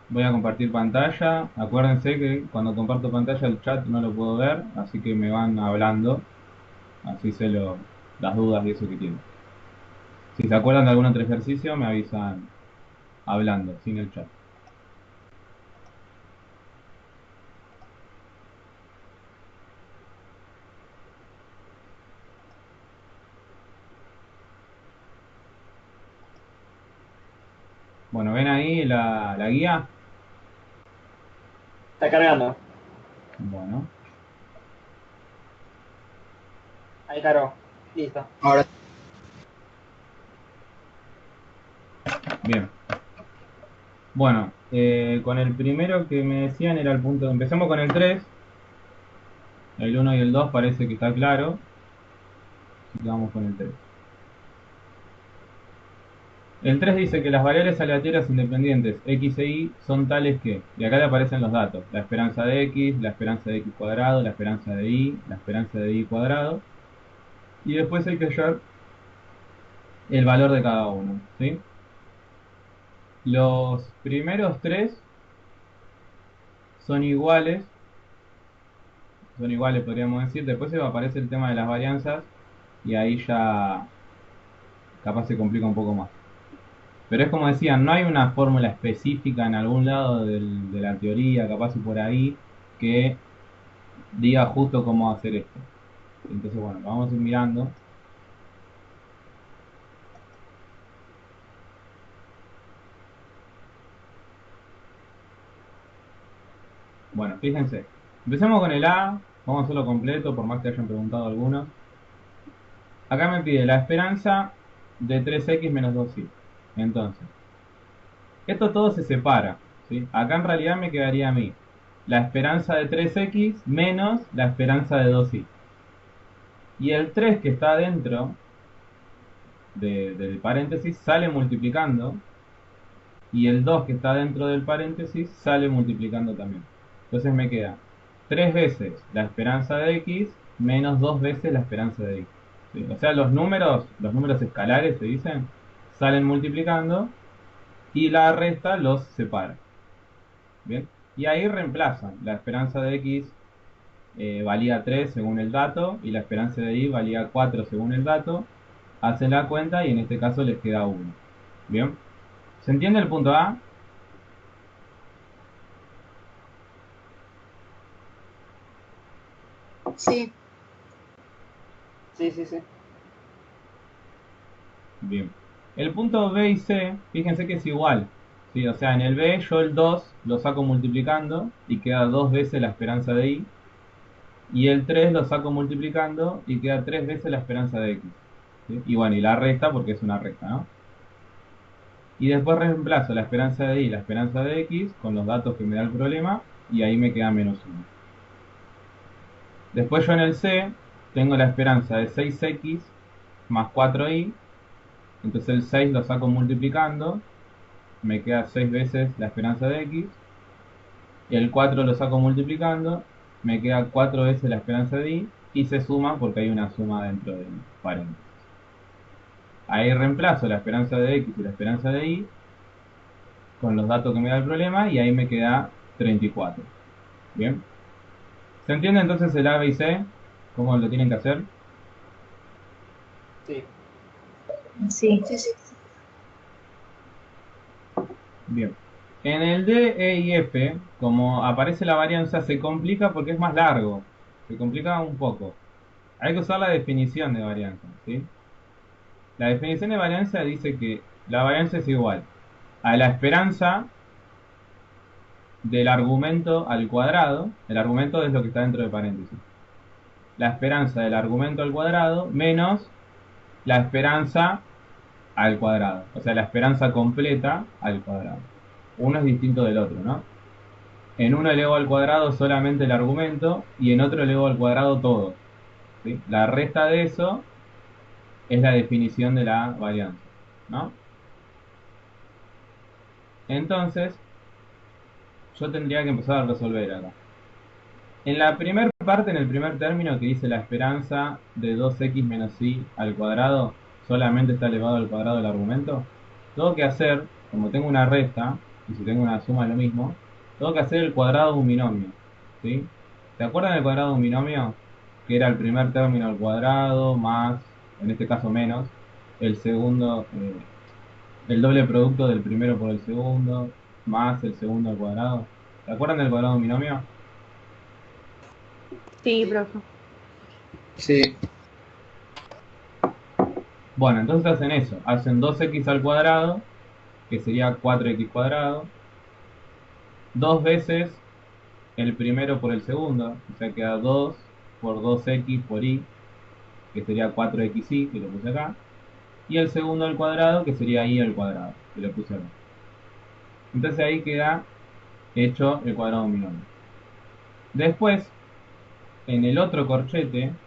Voy a compartir pantalla. Acuérdense que cuando comparto pantalla el chat no lo puedo ver, así que me van hablando. Así sé las dudas y eso que tienen. Si se acuerdan de algún otro ejercicio, me avisan hablando, sin el chat. Bueno, ¿ven ahí la guía? Está cargando. Bueno, Ahí cargó. Listo. Ahora, bien. Bueno, con el primero que me decían era el punto. Empecemos con el 3. El uno y el 2 parece que está claro. Así que vamos con el 3. El 3 dice que las variables aleatorias independientes x e y son tales que, y acá le aparecen los datos, la esperanza de x, la esperanza de x cuadrado, la esperanza de y, la esperanza de y cuadrado, y después hay que hallar el valor de cada uno, ¿sí? Los primeros tres son iguales, podríamos decir, después se va a aparecer el tema de las varianzas, y ahí ya capaz se complica un poco más. Pero es como decían, no hay una fórmula específica en algún lado de la teoría, capaz y por ahí, que diga justo cómo hacer esto. Entonces, bueno, vamos a ir mirando. Bueno, fíjense. Empecemos con el A. Vamos a hacerlo completo, por más que hayan preguntado algunos. Acá me pide la esperanza de 3x menos 2y. Entonces, esto todo se separa, ¿sí? Acá en realidad me quedaría a mí la esperanza de 3x menos la esperanza de 2y. Y el 3 que está dentro del paréntesis sale multiplicando. Y el 2 que está dentro del paréntesis sale multiplicando también. Entonces me queda 3 veces la esperanza de x menos 2 veces la esperanza de y. ¿Sí? O sea, los números escalares se dicen, salen multiplicando y la resta los separa. ¿Bien? Y ahí reemplazan. La esperanza de x valía 3 según el dato y la esperanza de y valía 4 según el dato. Hacen la cuenta y en este caso les queda 1. ¿Bien? ¿Se entiende el punto A? sí, Sí, sí, sí. Bien. El punto B y C, fíjense que es igual. ¿Sí? O sea, en el B yo el 2 lo saco multiplicando y queda 2 veces la esperanza de y. Y el 3 lo saco multiplicando y queda 3 veces la esperanza de x. ¿Sí? Y bueno, y la resta porque es una resta, ¿no? Y después reemplazo la esperanza de y y la esperanza de x con los datos que me da el problema y ahí me queda menos 1. Después yo en el C tengo la esperanza de 6x más 4y. Entonces el 6 lo saco multiplicando, me queda 6 veces la esperanza de x. Y el 4 lo saco multiplicando, me queda 4 veces la esperanza de y se suma porque hay una suma dentro del paréntesis. Ahí reemplazo la esperanza de x y la esperanza de y con los datos que me da el problema y ahí me queda 34. Bien. ¿Se entiende entonces el A, B y C? ¿Cómo lo tienen que hacer? Sí. sí. sí, sí. Bien. En el D, E y F, como aparece la varianza, se complica porque es más largo. Se complica un poco. Hay que usar la definición de varianza, ¿sí? La definición de varianza dice que la varianza es igual a la esperanza del argumento al cuadrado. El argumento es lo que está dentro de paréntesis. La esperanza del argumento al cuadrado menos la esperanza al cuadrado. O sea, la esperanza completa al cuadrado. Uno es distinto del otro, ¿no? En uno elevo al cuadrado solamente el argumento y en otro elevo al cuadrado todo. ¿Sí? La resta de eso es la definición de la varianza, ¿no? Entonces, yo tendría que empezar a resolver acá. En la primera parte, en el primer término que dice la esperanza de 2x menos y al cuadrado solamente está elevado al cuadrado del argumento, tengo que hacer, como tengo una resta, y si tengo una suma es lo mismo, tengo que hacer el cuadrado de un binomio, ¿sí? ¿Se acuerdan del cuadrado de un binomio? Que era el primer término al cuadrado más, en este caso menos, el segundo, el doble producto del primero por el segundo, más el segundo al cuadrado. ¿Se acuerdan del cuadrado de un binomio? Sí, profe. Sí. Bueno, entonces hacen eso, hacen 2x al cuadrado, que sería 4x cuadrado, dos veces el primero por el segundo, o sea queda 2 por 2x por y, que sería 4xy, que lo puse acá, y el segundo al cuadrado, que sería y al cuadrado, que lo puse acá. Entonces ahí queda hecho el cuadrado de un binomio. Después, en el otro corchete,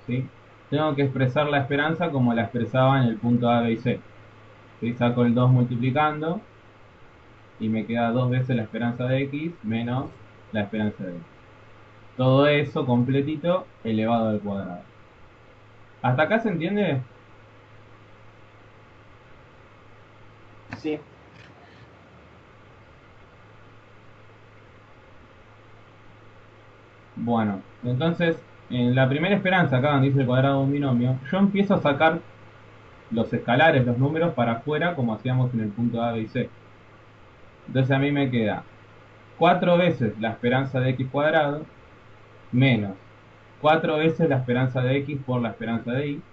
¿sí? Tengo que expresar la esperanza como la expresaba en el punto A, B y C. ¿Sí? Saco el 2 multiplicando y me queda dos veces la esperanza de x menos la esperanza de x. Todo eso completito elevado al cuadrado. ¿Hasta acá se entiende? Sí. Bueno, entonces, en la primera esperanza, acá donde dice el cuadrado de un binomio, yo empiezo a sacar los escalares, los números para afuera, como hacíamos en el punto A, B y C. Entonces a mí me queda 4 veces la esperanza de x cuadrado menos 4 veces la esperanza de x por la esperanza de y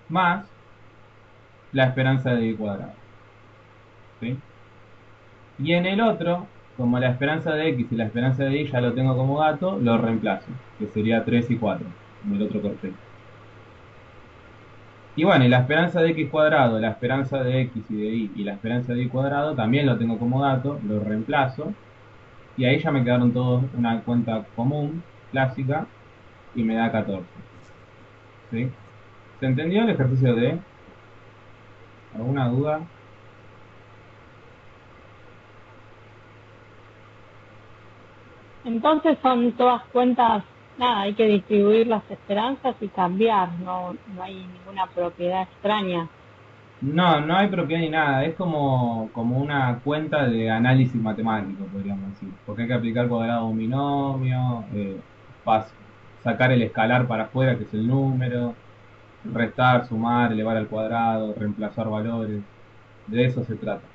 más la esperanza de y cuadrado. ¿Sí? Y en el otro, como la esperanza de x y la esperanza de y ya lo tengo como dato, lo reemplazo, que sería 3 y 4 en el otro corchete. Y bueno, y la esperanza de x cuadrado, la esperanza de x y de y la esperanza de y cuadrado también lo tengo como dato, lo reemplazo. Y ahí ya me quedaron todos una cuenta común, clásica, y me da 14. ¿Sí? ¿Se entendió el ejercicio de? ¿Alguna duda? Entonces son todas cuentas, nada, hay que distribuir las esperanzas y cambiar, no hay ninguna propiedad extraña. No, no hay propiedad ni nada, es como una cuenta de análisis matemático, podríamos decir, porque hay que aplicar cuadrado a un binomio, sacar el escalar para afuera, que es el número, restar, sumar, elevar al cuadrado, reemplazar valores, de eso se trata.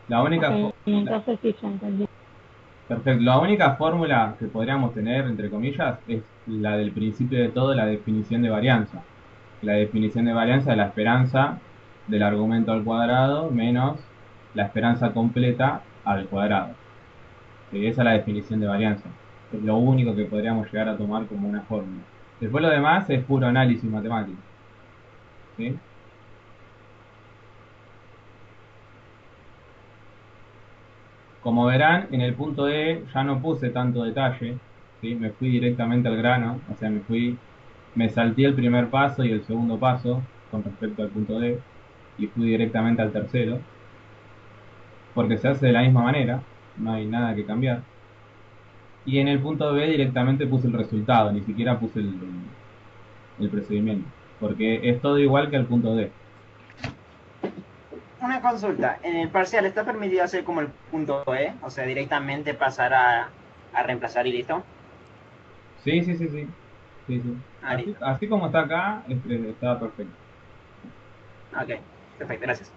La única, Ok, entonces sí, ya entendí. perfecto, la única fórmula que podríamos tener, entre comillas, es la del principio de todo, la definición de varianza. La definición de varianza de la esperanza del argumento al cuadrado menos la esperanza completa al cuadrado. Esa es la definición de varianza. Es lo único que podríamos llegar a tomar como una fórmula. Después lo demás es puro análisis matemático. ¿Sí? Como verán, en el punto E ya no puse tanto detalle. ¿Sí? Me fui directamente al grano. O sea, me salté el primer paso y el segundo paso con respecto al punto D y fui directamente al tercero. Porque se hace de la misma manera, no hay nada que cambiar. Y en el punto B directamente puse el resultado, ni siquiera puse el procedimiento, porque es todo igual que el punto D. Una consulta. En el parcial está permitido hacer como el punto E, o sea, directamente pasar a reemplazar y listo. Sí, sí, sí, sí. Sí, sí. Ah, Así, listo. así como está acá, está perfecto. Ok, perfecto, gracias.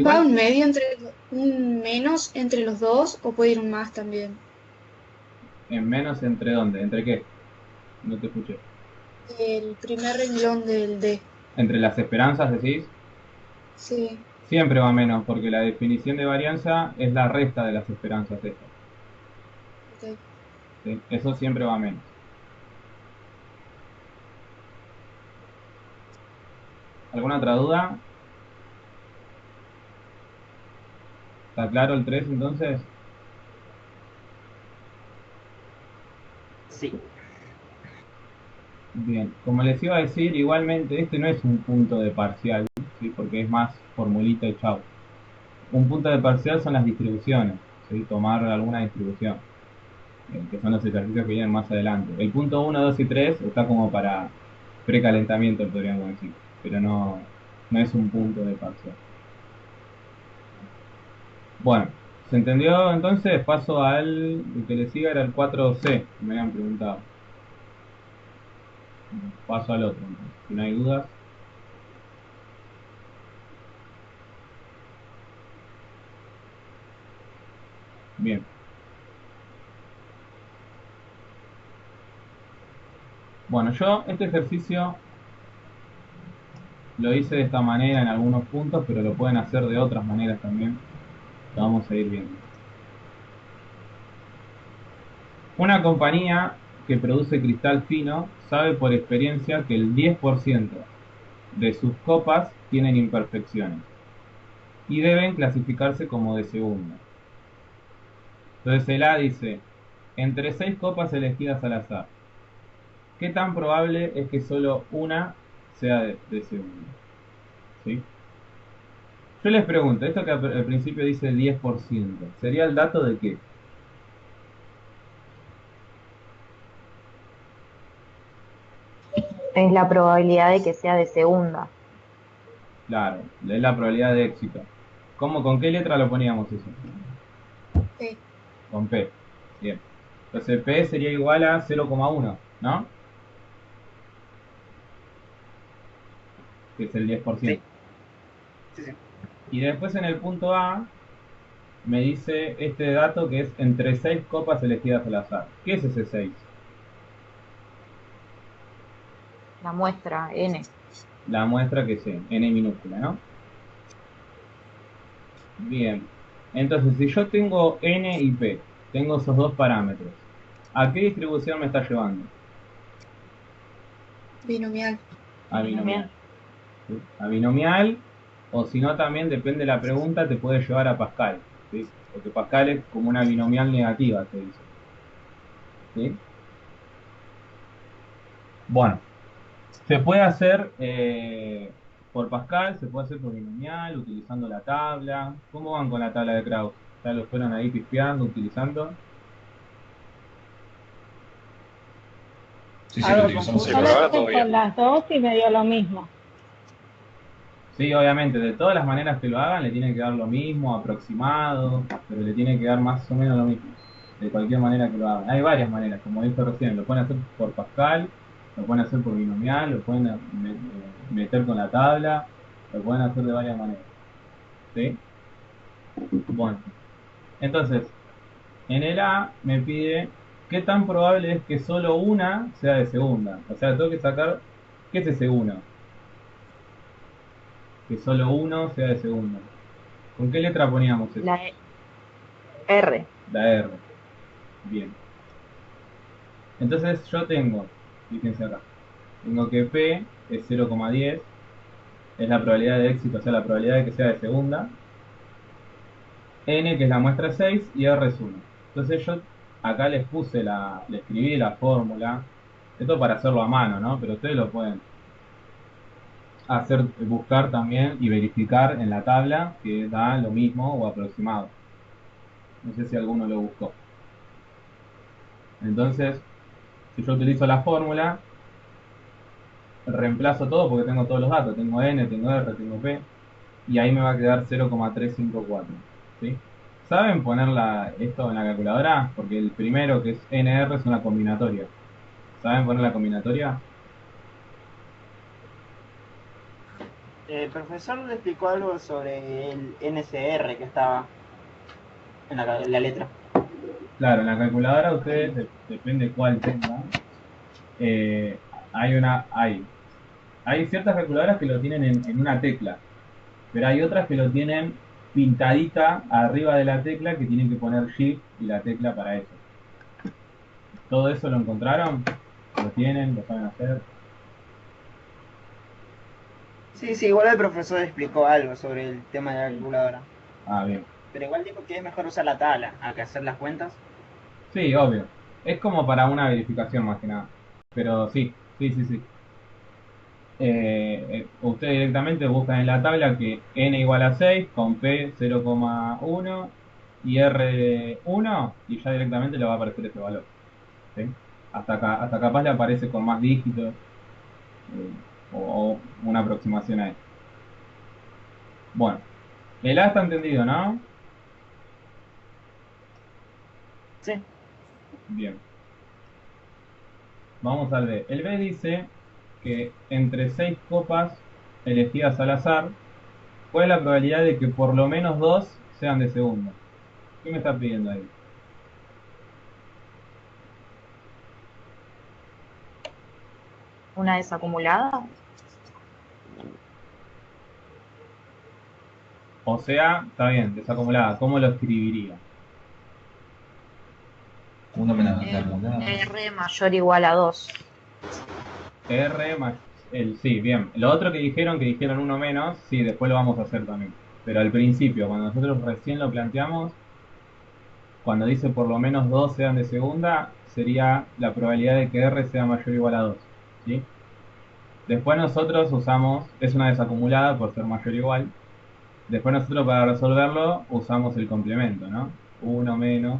¿Va Igual, un medio entre un menos entre los dos o puede ir un más también? en menos entre dónde, entre qué, no te escuché. El primer renglón del D. Entre las esperanzas decís, Sí, siempre va menos, porque la definición de varianza es la resta de las esperanzas estas. ok. ¿Sí? Eso siempre va menos. ¿Alguna otra duda? ¿Está claro el 3 entonces? Sí. Bien, como les iba a decir, igualmente este no es un punto de parcial, ¿sí? Porque es más formulita y chau. Un punto de parcial son las distribuciones, ¿sí? Tomar alguna distribución, que son los ejercicios que vienen más adelante. El punto uno, 2 y 3 está como para precalentamiento, podríamos decir, pero no. no es un punto de parcial. Bueno, ¿se entendió entonces? Paso al el que le siga, era el 4C, que me habían preguntado. Paso al otro, entonces, si no hay dudas. Bien. Bueno, yo este ejercicio lo hice de esta manera en algunos puntos, pero lo pueden hacer de otras maneras también. Lo vamos a ir viendo. Una compañía que produce cristal fino sabe por experiencia que el 10% de sus copas tienen imperfecciones y deben clasificarse como de segunda. Entonces el A dice, entre 6 copas elegidas al azar, ¿qué tan probable es que solo una sea de segunda? ¿Sí? Yo les pregunto, esto que al principio dice 10%, ¿sería el dato de qué? Es la probabilidad de que sea de segunda. Claro, es la probabilidad de éxito. ¿Con qué letra lo poníamos eso? P. Con P. Bien. Entonces P sería igual a 0,1, ¿no? Que es el 10%. Sí, sí. Y después en el punto A me dice este dato que es entre 6 copas elegidas al azar. ¿Qué es ese 6? La muestra N. La muestra que es N minúscula, ¿no? Bien. Entonces, si yo tengo N y P, tengo esos dos parámetros, ¿a qué distribución me está llevando? Binomial. A binomial. Binomial. ¿Sí? A binomial, o si no también, depende de la pregunta, te puede llevar a Pascal, ¿sí? Porque Pascal es como una binomial negativa, te dice. ¿Sí? Bueno, se puede hacer por Pascal, se puede hacer por binomial, utilizando la tabla. ¿Cómo van con la tabla de Krauss? ¿Ya lo fueron ahí pispeando, utilizando? Sí, sí, lo Algo utilizamos Yo por confuso. lo ahora hice todo con bien. las dos y me dio lo mismo. Sí, obviamente, de todas las maneras que lo hagan, le tiene que dar lo mismo, aproximado, pero le tiene que dar más o menos lo mismo. De cualquier manera que lo hagan. Hay varias maneras, como dije recién, lo pueden hacer por Pascal, lo pueden hacer por binomial, lo pueden meter con la tabla, lo pueden hacer de varias maneras. ¿Sí? Bueno, entonces, en el A me pide qué tan probable es que solo una sea de segunda. O sea, tengo que sacar, ¿qué es ese uno? Que solo uno sea de segunda. ¿Con qué letra poníamos eso? La R. La R. Bien. Entonces yo tengo, fíjense acá, tengo que P es 0,10, es la probabilidad de éxito, o sea, la probabilidad de que sea de segunda. N, que es la muestra 6, y R es 1. Entonces yo acá le escribí la fórmula, esto para hacerlo a mano, ¿no? Pero ustedes lo pueden hacer, buscar también y verificar en la tabla que da lo mismo o aproximado. No sé si alguno lo buscó. Entonces, si yo utilizo la fórmula, reemplazo todo porque tengo todos los datos. Tengo N, tengo R, tengo P. Y ahí me va a quedar 0,354. ¿Sí? ¿Saben esto en la calculadora? Porque el primero, que es NR, es una combinatoria. ¿Saben poner la combinatoria? El profesor le explicó algo sobre el NCR que estaba en la letra. Claro, en la calculadora ustedes, depende cuál tengan, eh, hay ciertas calculadoras que lo tienen en una tecla, pero hay otras que lo tienen pintadita arriba de la tecla que tienen que poner Shift y la tecla para eso. ¿Todo eso lo encontraron? ¿Lo tienen? ¿Lo saben hacer? Sí, sí, igual el profesor explicó algo sobre el tema de la calculadora. Ah, bien. Pero igual dijo que es mejor usar la tabla a que hacer las cuentas. Sí, obvio. Es como para una verificación más que nada. Pero sí, sí, sí, sí. Ustedes directamente buscan en la tabla que n igual a 6 con p 0,1 y r 1 y ya directamente le va a aparecer ese valor. ¿Sí? Hasta capaz le aparece con más dígitos o una aproximación a eso. Bueno, el A está entendido, ¿no? Sí. Bien. Vamos al B. El B dice que entre 6 copas elegidas al azar, ¿cuál es la probabilidad de que por lo menos 2 sean de segunda? ¿Qué me está pidiendo ahí? Una desacumulada. O sea, está bien, desacumulada. ¿Cómo lo escribiría? Uno menos la acumulada. R mayor o igual a 2. R más el sí, bien. Lo otro que dijeron uno menos, sí, después lo vamos a hacer también. Pero al principio, cuando nosotros recién lo planteamos, cuando dice por lo menos 2 sean de segunda, sería la probabilidad de que R sea mayor o igual a 2. ¿Sí? Después nosotros usamos, es una desacumulada por ser mayor o igual. Después nosotros para resolverlo usamos el complemento, ¿no? Uno menos.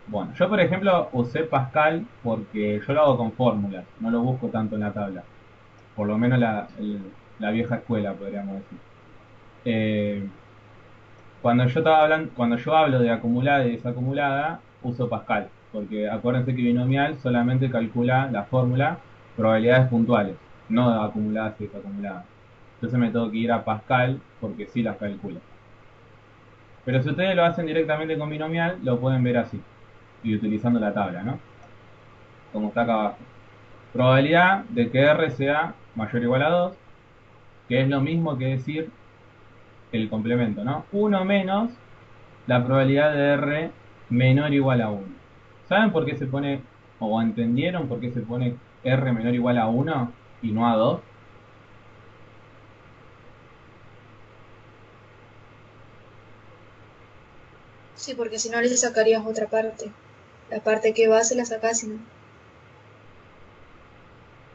Bueno, yo por ejemplo usé Pascal porque yo lo hago con fórmulas, no lo busco tanto en la tabla. Por lo menos la vieja escuela, podríamos decir. Eh, cuando yo hablo de acumulada y desacumulada, uso Pascal, porque acuérdense que binomial solamente calcula la fórmula probabilidades puntuales, no acumuladas y desacumuladas. Entonces me tengo que ir a Pascal porque sí las calcula. Pero si ustedes lo hacen directamente con binomial, lo pueden ver así, y utilizando la tabla, ¿no? Como está acá abajo. Probabilidad de que R sea mayor o igual a 2, que es lo mismo que decir el complemento, ¿no? 1 menos la probabilidad de R menor o igual a 1. ¿Saben por qué se pone, o entendieron por qué se pone R menor o igual a 1 y no a 2? Sí, porque si no le sacarías otra parte. La parte que va se la sacás y no. No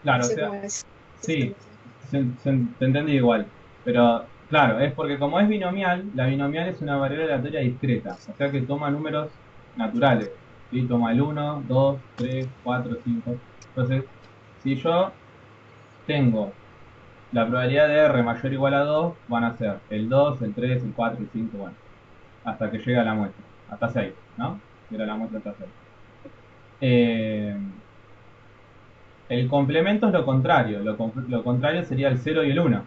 Claro, o sé sea, cómo es. sí, se entendí igual. Pero claro, es porque como es binomial, la binomial es una variable aleatoria discreta, o sea que toma números naturales. ¿Sí? Toma el 1, 2, 3, 4, 5. Entonces, si yo tengo la probabilidad de R mayor o igual a 2, van a ser el 2, el 3, el 4, el 5, bueno, hasta que llegue a la muestra, hasta 6, ¿no? Era la muestra hasta 6. Eh, el complemento es lo contrario, lo contrario sería el 0 y el 1,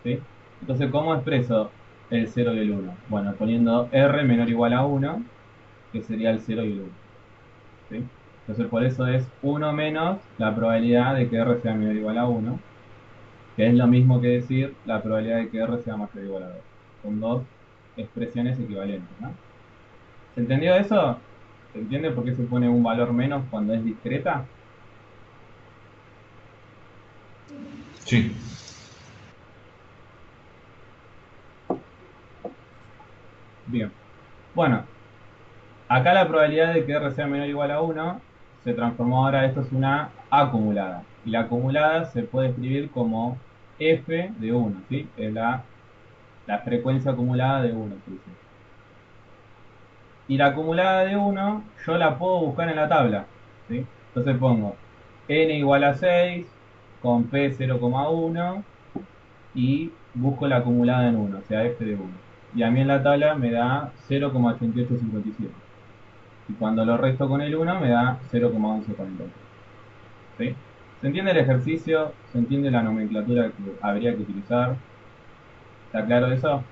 ¿sí? Entonces, ¿cómo expreso el 0 y el 1? Bueno, poniendo R menor o igual a 1, que sería el 0 y el 1, ¿sí? Entonces, por eso es 1 menos la probabilidad de que R sea menor o igual a 1, que es lo mismo que decir la probabilidad de que R sea mayor o igual a 2. Son dos expresiones equivalentes, ¿no? ¿Se entendió eso? ¿Se entiende por qué se pone un valor menos cuando es discreta? Sí. Bien. Bueno, acá la probabilidad de que R sea menor o igual a 1 se transformó ahora, esto es una acumulada. Y la acumulada se puede escribir como F de 1, ¿sí? Es la frecuencia acumulada de 1, ¿sí? Y la acumulada de 1 yo la puedo buscar en la tabla, ¿sí? Entonces pongo n igual a 6 con p 0,1 y busco la acumulada en 1, o sea, f de 1. Y a mí en la tabla me da 0,8857. Y cuando lo resto con el 1 me da 0,1143. ¿Sí? ¿Se entiende el ejercicio? ¿Se entiende la nomenclatura que habría que utilizar? ¿Está claro eso?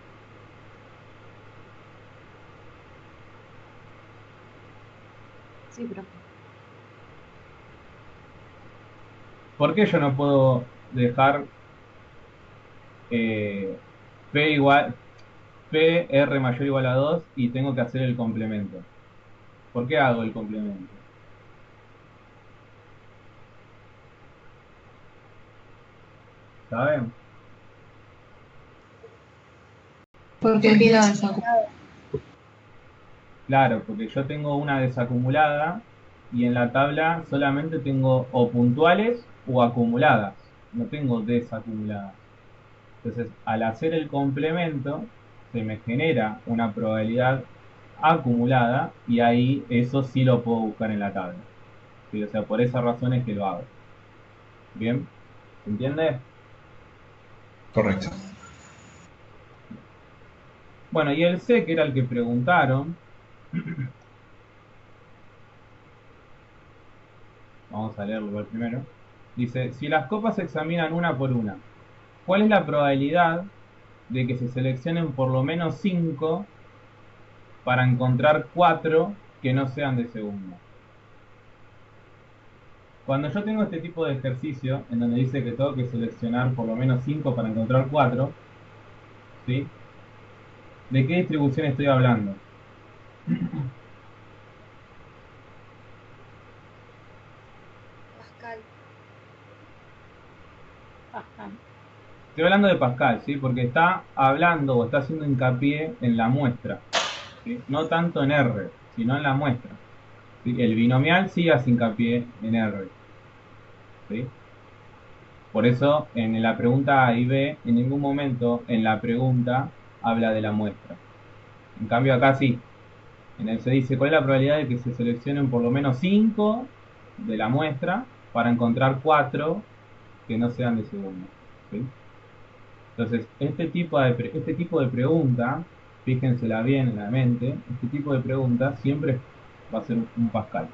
Sí, profe. ¿Por qué yo no puedo dejar eh, p igual, p r mayor o igual a 2 y tengo que hacer el complemento? ¿Por qué hago el complemento? ¿Saben? Porque queda desacumulado. Claro, porque yo tengo una desacumulada y en la tabla solamente tengo o puntuales o acumuladas, no tengo desacumuladas. Entonces, al hacer el complemento, se me genera una probabilidad acumulada y ahí eso sí lo puedo buscar en la tabla. ¿Sí? O sea, por esa razón es que lo hago. Bien. ¿Se entiende? Correcto. Bueno, y el C, que era el que preguntaron, vamos a leerlo igual primero, dice, si las copas se examinan una por una, ¿cuál es la probabilidad de que se seleccionen por lo menos 5 para encontrar 4 que no sean de segunda? Cuando yo tengo este tipo de ejercicio, en donde dice que tengo que seleccionar por lo menos 5 para encontrar 4, ¿sí? ¿De qué distribución estoy hablando? Pascal. Pascal. Estoy hablando de Pascal, ¿sí? Porque está hablando o está haciendo hincapié en la muestra, ¿sí? No tanto en R, sino en la muestra, ¿sí? El binomial sí hace hincapié en R, ¿sí? Por eso en la pregunta A y B, en ningún momento en la pregunta habla de la muestra. En cambio acá sí. En el se dice, ¿cuál es la probabilidad de que se seleccionen por lo menos 5 de la muestra para encontrar 4 que no sean de segunda? ¿Sí? Entonces, este tipo de pregunta, fíjensela bien en la mente, este tipo de pregunta siempre va a ser un Pascal.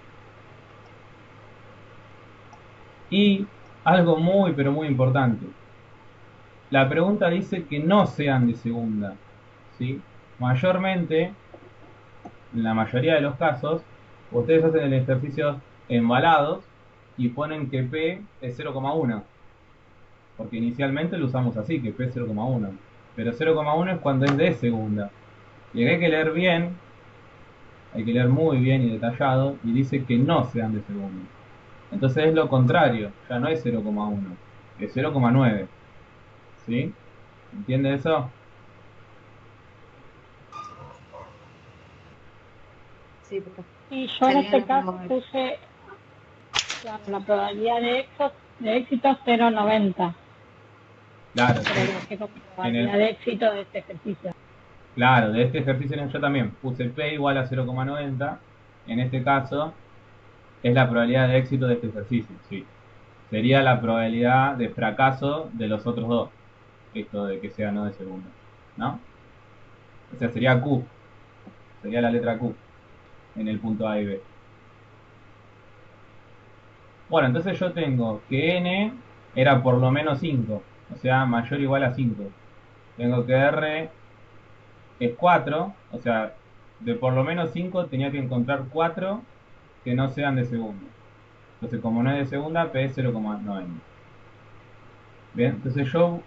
Y algo muy, pero muy importante. La pregunta dice que no sean de segunda, ¿sí? Mayormente, en la mayoría de los casos, ustedes hacen el ejercicio embalados y ponen que P es 0,1. Porque inicialmente lo usamos así, que P es 0,1. Pero 0,1 es cuando es de segunda. Y acá hay que leer bien, hay que leer muy bien y detallado, y dice que no sean de segunda. Entonces es lo contrario, ya no es 0,1, es 0,9. ¿Sí? ¿Entiende eso? Sí, profe. Y yo en Sería este la caso probabilidad. puse la probabilidad de éxito 0,90. Claro, Pero sí. lo dejé como En el, probabilidad de éxito de este ejercicio. claro, de este ejercicio yo también puse P igual a 0,90. En este caso es la probabilidad de éxito de este ejercicio, sí. Sería la probabilidad de fracaso de los otros dos. Esto de que sea no de segunda, ¿no? O sea, sería Q, sería la letra Q en el punto A y B. Bueno, entonces yo tengo que N era por lo menos 5, o sea, mayor o igual a 5. Tengo que R es 4, o sea, de por lo menos 5 tenía que encontrar 4 que no sean de segunda. Entonces, como no es de segunda, P es 0,90. Bien, entonces yo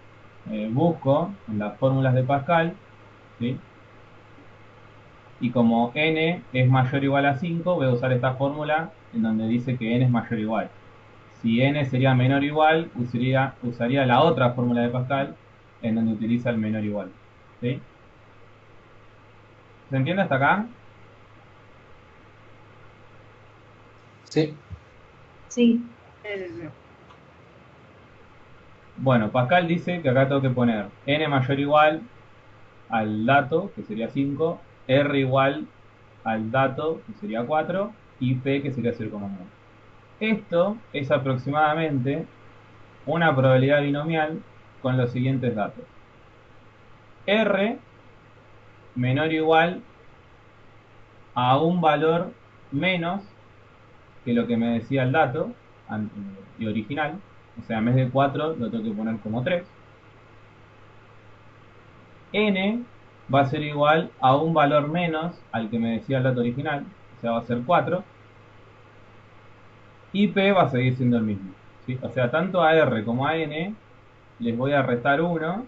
busco en las fórmulas de Pascal, ¿sí? Y como n es mayor o igual a 5, voy a usar esta fórmula en donde dice que n es mayor o igual. Si n sería menor o igual, usaría la otra fórmula de Pascal en donde utiliza el menor o igual. ¿Sí? ¿Se entiende hasta acá? Sí. Sí. Bueno, Pascal dice que acá tengo que poner n mayor o igual al dato, que sería 5, r igual al dato, que sería 4, y p, que sería 0,9. Esto es aproximadamente una probabilidad binomial con los siguientes datos. R menor o igual a un valor menos que lo que me decía el dato y original. O sea, en vez de 4 lo tengo que poner como 3. N va a ser igual a un valor menos al que me decía el dato original. O sea, va a ser 4. Y P va a seguir siendo el mismo, ¿sí? O sea, tanto a R como a N les voy a restar 1,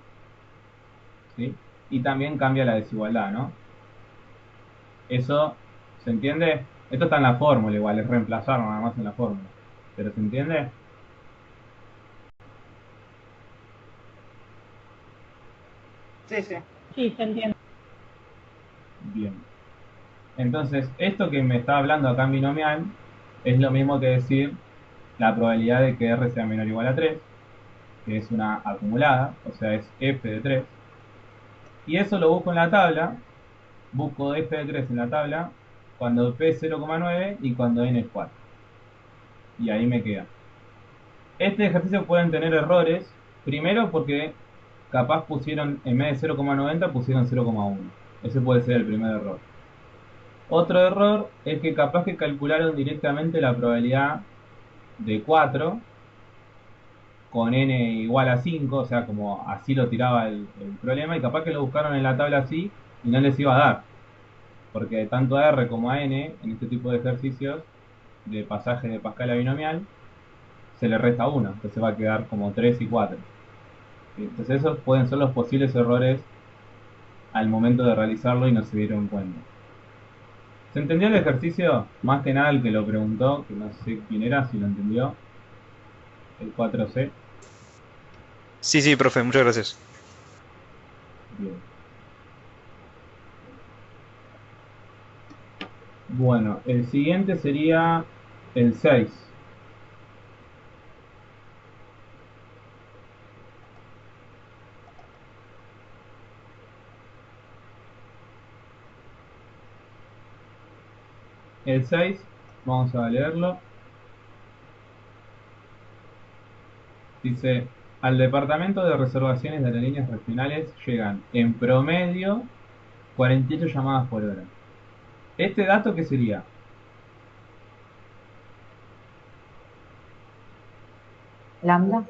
¿sí? Y también cambia la desigualdad, ¿no? Eso, ¿se entiende? Esto está en la fórmula igual, es reemplazar nada más en la fórmula. ¿Pero se entiende? Sí, sí. Sí, se entiende. Bien. Entonces, esto que me está hablando acá en binomial es lo mismo que decir la probabilidad de que R sea menor o igual a 3, que es una acumulada, o sea, es f de 3. Y eso lo busco en la tabla, busco f de 3 en la tabla cuando p es 0,9 y cuando n es 4. Y ahí me queda. Este ejercicio pueden tener errores, primero porque capaz pusieron, en vez de 0,90 pusieron 0,1. Ese puede ser el primer error. Otro error es que capaz que calcularon directamente la probabilidad de 4 con n igual a 5, o sea, como así lo tiraba el problema, y capaz que lo buscaron en la tabla así y no les iba a dar. Porque tanto a R como a N, en este tipo de ejercicios de pasaje de Pascal a binomial, se le resta 1, entonces va a quedar como 3 y 4. Entonces esos pueden ser los posibles errores al momento de realizarlo y no se dieron cuenta. ¿Se entendió el ejercicio? Más que nada el que lo preguntó, que no sé quién era, si lo entendió. El 4C. Sí, profe, muchas gracias. Bien. Bueno, el siguiente sería el 6. El 6, vamos a leerlo. Dice, al departamento de reservaciones de aerolíneas regionales llegan en promedio 48 llamadas por hora. ¿Este dato qué sería? Lambda.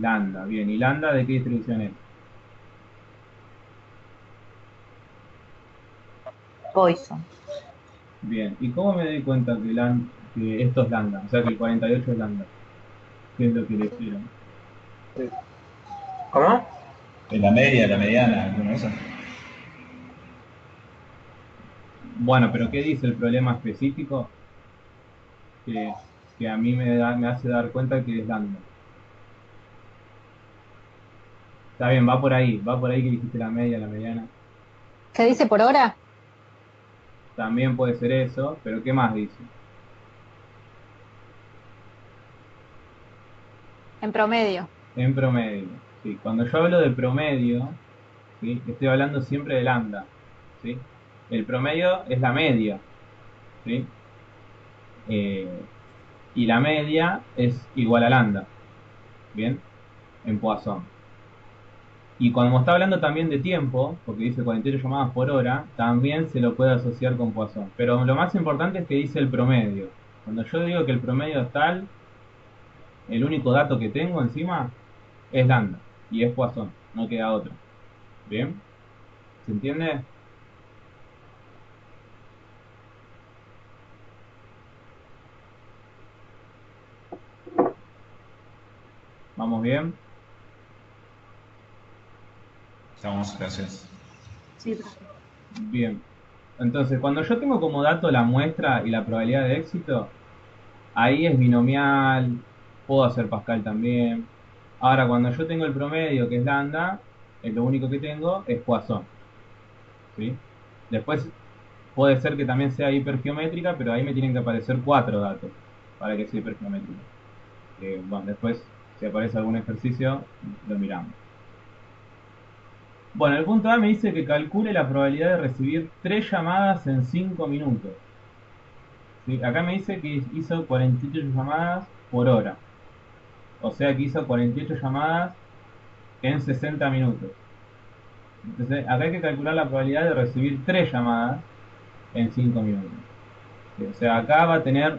Lambda, bien. ¿Y lambda de qué distribución es? Poisson. Bien. ¿Y cómo me doy cuenta que esto es lambda? O sea, que el 48 es lambda. ¿Qué es lo que le hicieron? ¿Cómo? En la media, la mediana, alguna de esas. Bueno, pero ¿qué dice el problema específico? Que a mí me hace dar cuenta que es lambda. Está bien, va por ahí que dijiste la media, la mediana. ¿Qué dice por hora? También puede ser eso, pero ¿qué más dice? En promedio. En promedio. Sí, cuando yo hablo de promedio, ¿sí? Estoy hablando siempre de lambda. ¿Sí? El promedio es la media. ¿Sí? Y la media es igual a lambda. ¿Bien? En Poisson. Y cuando está hablando también de tiempo, porque dice 48 llamadas por hora, también se lo puede asociar con Poisson. Pero lo más importante es que dice el promedio. Cuando yo digo que el promedio es tal, el único dato que tengo encima es lambda. Y es Poisson, no queda otro. ¿Bien? ¿Se entiende? ¿Vamos bien? Estamos, gracias. Sí, profe. Bien. Entonces, cuando yo tengo como dato la muestra y la probabilidad de éxito, ahí es binomial, puedo hacer Pascal también. Ahora, cuando yo tengo el promedio, que es lambda, lo único que tengo es Poisson. ¿Sí? Después puede ser que también sea hipergeométrica, pero ahí me tienen que aparecer 4 datos para que sea hipergeométrica. Bueno, después, si aparece algún ejercicio, lo miramos. Bueno, el punto A me dice que calcule la probabilidad de recibir 3 llamadas en 5 minutos. ¿Sí? Acá me dice que hizo 48 llamadas por hora. O sea que hizo 48 llamadas en 60 minutos. Entonces, acá hay que calcular la probabilidad de recibir 3 llamadas en 5 minutos. ¿Sí? O sea, acá va a tener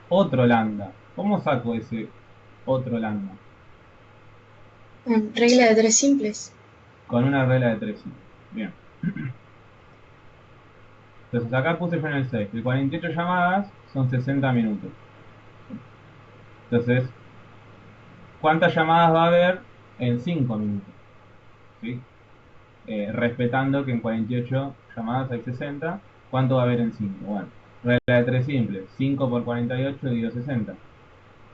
otro lambda. ¿Cómo saco ese otro lambda? Regla de tres simples. Con una regla de 3. Bien. Entonces acá puse yo en el 6. Que 48 llamadas son 60 minutos. Entonces, ¿cuántas llamadas va a haber en 5 minutos? ¿Sí? Respetando que en 48 llamadas hay 60. ¿Cuánto va a haber en 5? Bueno, regla de 3 simple. 5 por 48 dividido 60.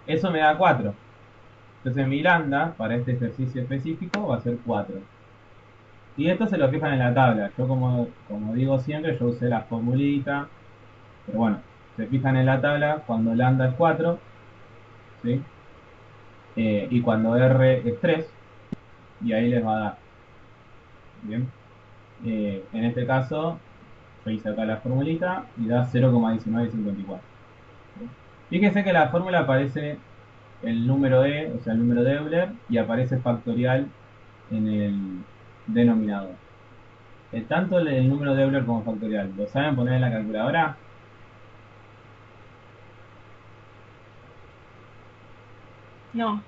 Eso me da 4. Entonces mi lambda para este ejercicio específico va a ser 4. Y esto se lo fijan en la tabla. Yo como digo siempre, yo usé la formulita. Pero bueno, se fijan en la tabla cuando lambda es 4. ¿Sí? Y cuando R es 3. Y ahí les va a dar. Bien. En este caso, yo hice acá la formulita y da 0,1954. Fíjense que la fórmula aparece el número E, o sea, el número de Euler, y aparece factorial en el denominador. Tanto el número de Euler como factorial, ¿lo saben poner en la calculadora? No,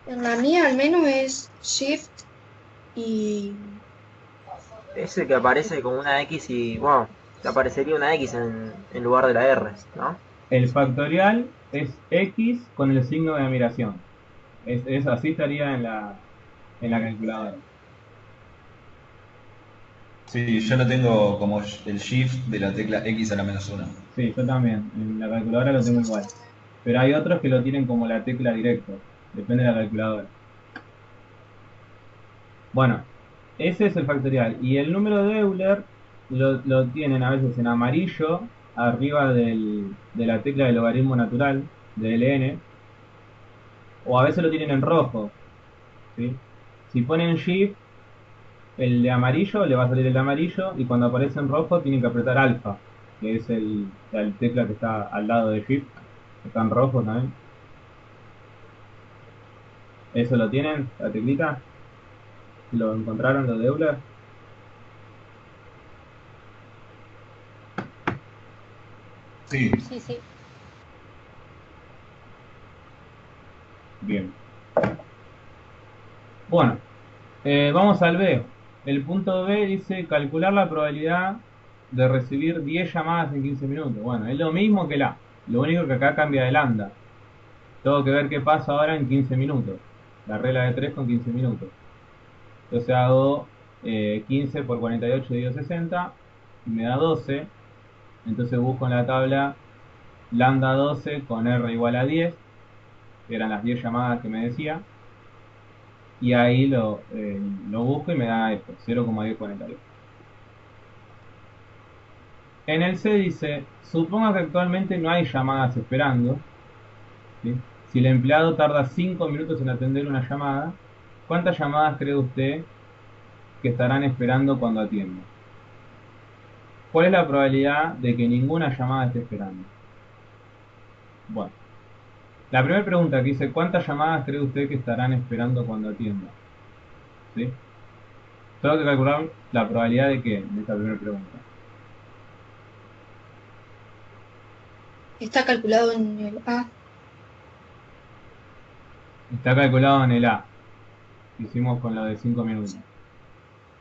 En la mía al menos es Shift y... Ese que aparece como una X y, bueno, te aparecería una X en lugar de la R, ¿no? El factorial es X con el signo de admiración. Así estaría en la calculadora. Sí, yo lo tengo como el shift de la tecla X a la menos 1. Sí, yo también. En la calculadora lo tengo igual. Pero hay otros que lo tienen como la tecla directo. Depende de la calculadora. Bueno, ese es el factorial. Y el número de Euler lo tienen a veces en amarillo, arriba de la tecla del logaritmo natural, de ln, o a veces lo tienen en rojo. ¿Sí? Si ponen Shift, el de amarillo, le va a salir el de amarillo, y cuando aparece en rojo tienen que apretar alfa, que es la tecla que está al lado de Shift, que está en rojo también. ¿Eso lo tienen, la teclita? ¿Lo encontraron, lo de Euler? Sí, sí, sí. Bien. Bueno, vamos al B. El punto B dice calcular la probabilidad de recibir 10 llamadas en 15 minutos. Bueno, es lo mismo que el A. Lo único que acá cambia de lambda. Tengo que ver qué pasa ahora en 15 minutos. La regla de 3 con 15 minutos. Entonces hago 15 por 48 dividido 60 y me da 12. Entonces busco en la tabla lambda 12 con R igual a 10, que eran las 10 llamadas que me decía. Y ahí lo busco y me da esto, 0,1048. En el C dice, suponga que actualmente no hay llamadas esperando. ¿Sí? Si el empleado tarda 5 minutos en atender una llamada, ¿cuántas llamadas cree usted que estarán esperando cuando atienda? ¿Cuál es la probabilidad de que ninguna llamada esté esperando? Bueno, la primera pregunta que dice, ¿cuántas llamadas cree usted que estarán esperando cuando atienda? ¿Sí? Tengo que calcular la probabilidad de qué en esta primera pregunta. Está calculado en el A. Está calculado en el A. Hicimos con lo de 5 minutos.